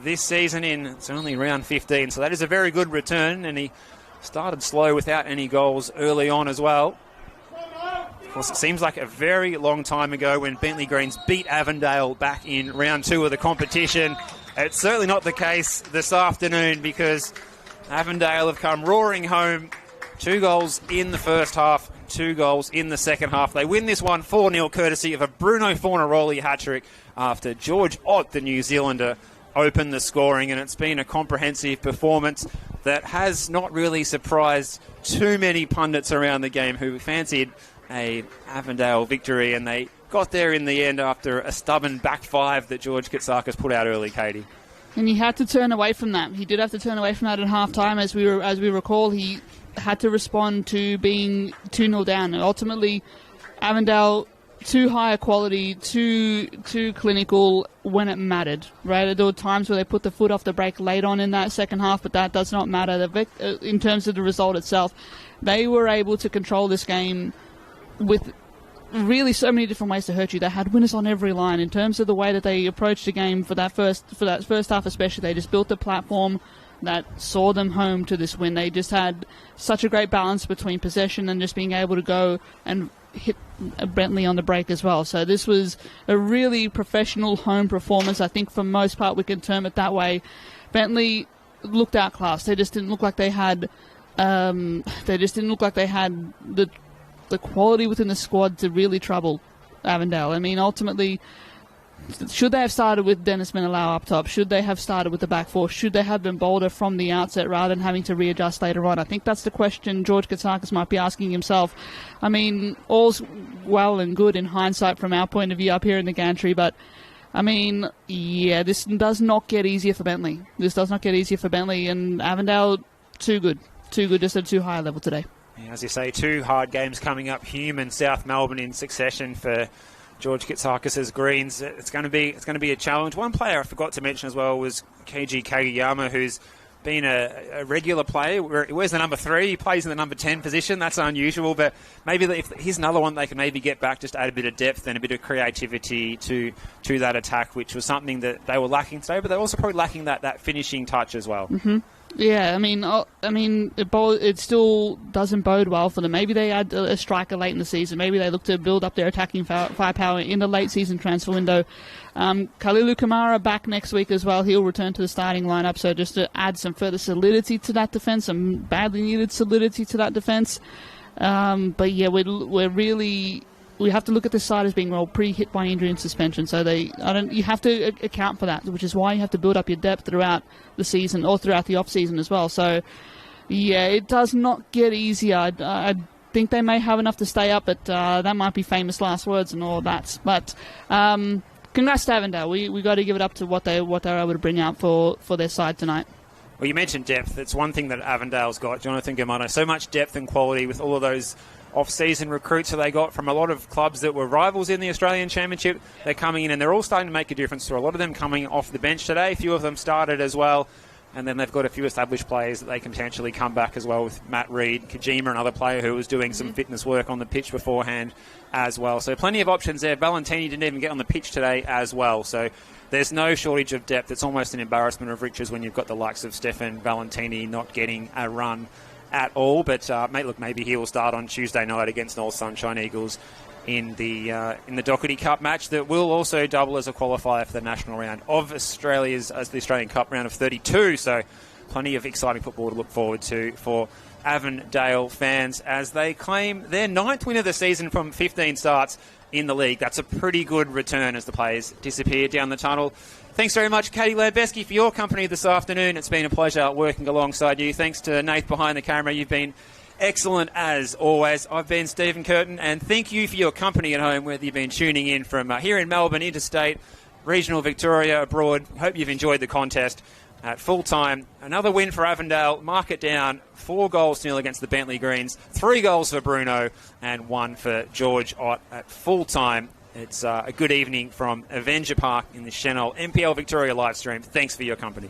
this season it's only round 15. So that is a very good return, and he started slow without any goals early on as well. Of course, it seems like a very long time ago when Bentleigh Greens beat Avondale back in round 2 of the competition. It's certainly not the case this afternoon because Avondale have come roaring home. 2 goals in the first half, 2 goals in the second half. They win this one 4-0 courtesy of a Bruno Fornaroli hat-trick after George Ott, the New Zealander, opened the scoring, and it's been a comprehensive performance that has not really surprised too many pundits around the game who fancied a Avondale victory, and they got there in the end after a stubborn back five that George Katsakis put out early, Katie. And he had to turn away from that. He did have to turn away from that at half-time. As we recall, he had to respond to being 2-0 down. And ultimately, Avondale, too high a quality, too clinical when it mattered. Right? There were times where they put the foot off the brake late on in that second half, but that does not matter. In terms of the result itself, they were able to control this game with really so many different ways to hurt you. They had winners on every line. In terms of the way that they approached the game for that first half especially, they just built the platform that saw them home to this win. They just had such a great balance between possession and just being able to go and hit Bentleigh on the break as well. So this was a really professional home performance. I think for most part we can term it that way. Bentleigh looked outclassed. They just didn't look like they had the quality within the squad to really trouble Avondale. I mean, ultimately, should they have started with Dennis Menelau up top? Should they have started with the back four? Should they have been bolder from the outset rather than having to readjust later on? I think that's the question George Katsakis might be asking himself. I mean, all's well and good in hindsight from our point of view up here in the gantry, but I mean, yeah, this does not get easier for Bentleigh. And Avondale, too good, just at too high a level today. Yeah, as you say, 2 hard games coming up, Hume and South Melbourne in succession for George Katsakis' Greens. It's going to be a challenge. One player I forgot to mention as well was Keiji Kageyama, who's been a regular player. He wears the number 3. He plays in the number 10 position. That's unusual, but maybe if here's another one they can maybe get back, just add a bit of depth and a bit of creativity to that attack, which was something that they were lacking today, but they're also probably lacking that finishing touch as well. Mm-hmm. Yeah, I mean, it still doesn't bode well for them. Maybe they add a striker late in the season. Maybe they look to build up their attacking firepower in the late season transfer window. Kalilu Kamara back next week as well. He'll return to the starting lineup, so just to add some further solidity to that defense, some badly needed solidity to that defense. But yeah, we have to look at this side as being pre-hit by injury and suspension. So you have to account for that, which is why you have to build up your depth throughout the season or throughout the off season as well. So yeah, it does not get easier. I think they may have enough to stay up, but that might be famous last words and all that. But congrats to Avondale. We got to give it up to what they're able to bring out for their side tonight. Well, you mentioned depth. It's one thing that Avondale's got, Jonathan Germano. So much depth and quality with all of those off-season recruits that they got from a lot of clubs that were rivals in the Australian Championship. They're coming in and they're all starting to make a difference. So a lot of them coming off the bench today. A few of them started as well. And then they've got a few established players that they can potentially come back as well with Matt Reid, Kojima, another player who was doing some fitness work on the pitch beforehand as well. So plenty of options there. Valentini didn't even get on the pitch today as well. So there's no shortage of depth. It's almost an embarrassment of riches when you've got the likes of Stefan Valentini not getting a run at all. But maybe he will start on Tuesday night against North Sunshine Eagles in the Doherty Cup match that will also double as a qualifier for the national round of the Australian Cup round of 32. So plenty of exciting football to look forward to for Avondale fans as they claim their 9th win of the season from 15 starts in the league. That's a pretty good return as the players disappear down the tunnel. Thanks very much, Katie Lambeski, for your company this afternoon. It's been a pleasure working alongside you. Thanks to Nath behind the camera. You've been excellent as always. I've been Stephen Curtin, and thank you for your company at home, whether you've been tuning in from here in Melbourne, interstate, regional Victoria, abroad. Hope you've enjoyed the contest at full time. Another win for Avondale. Mark it down. 4-0 against the Bentleigh Greens. 3 goals for Bruno and 1 for George Ott at full time. It's a good evening from Avenger Park in the Senol NPL Victoria live stream. Thanks for your company.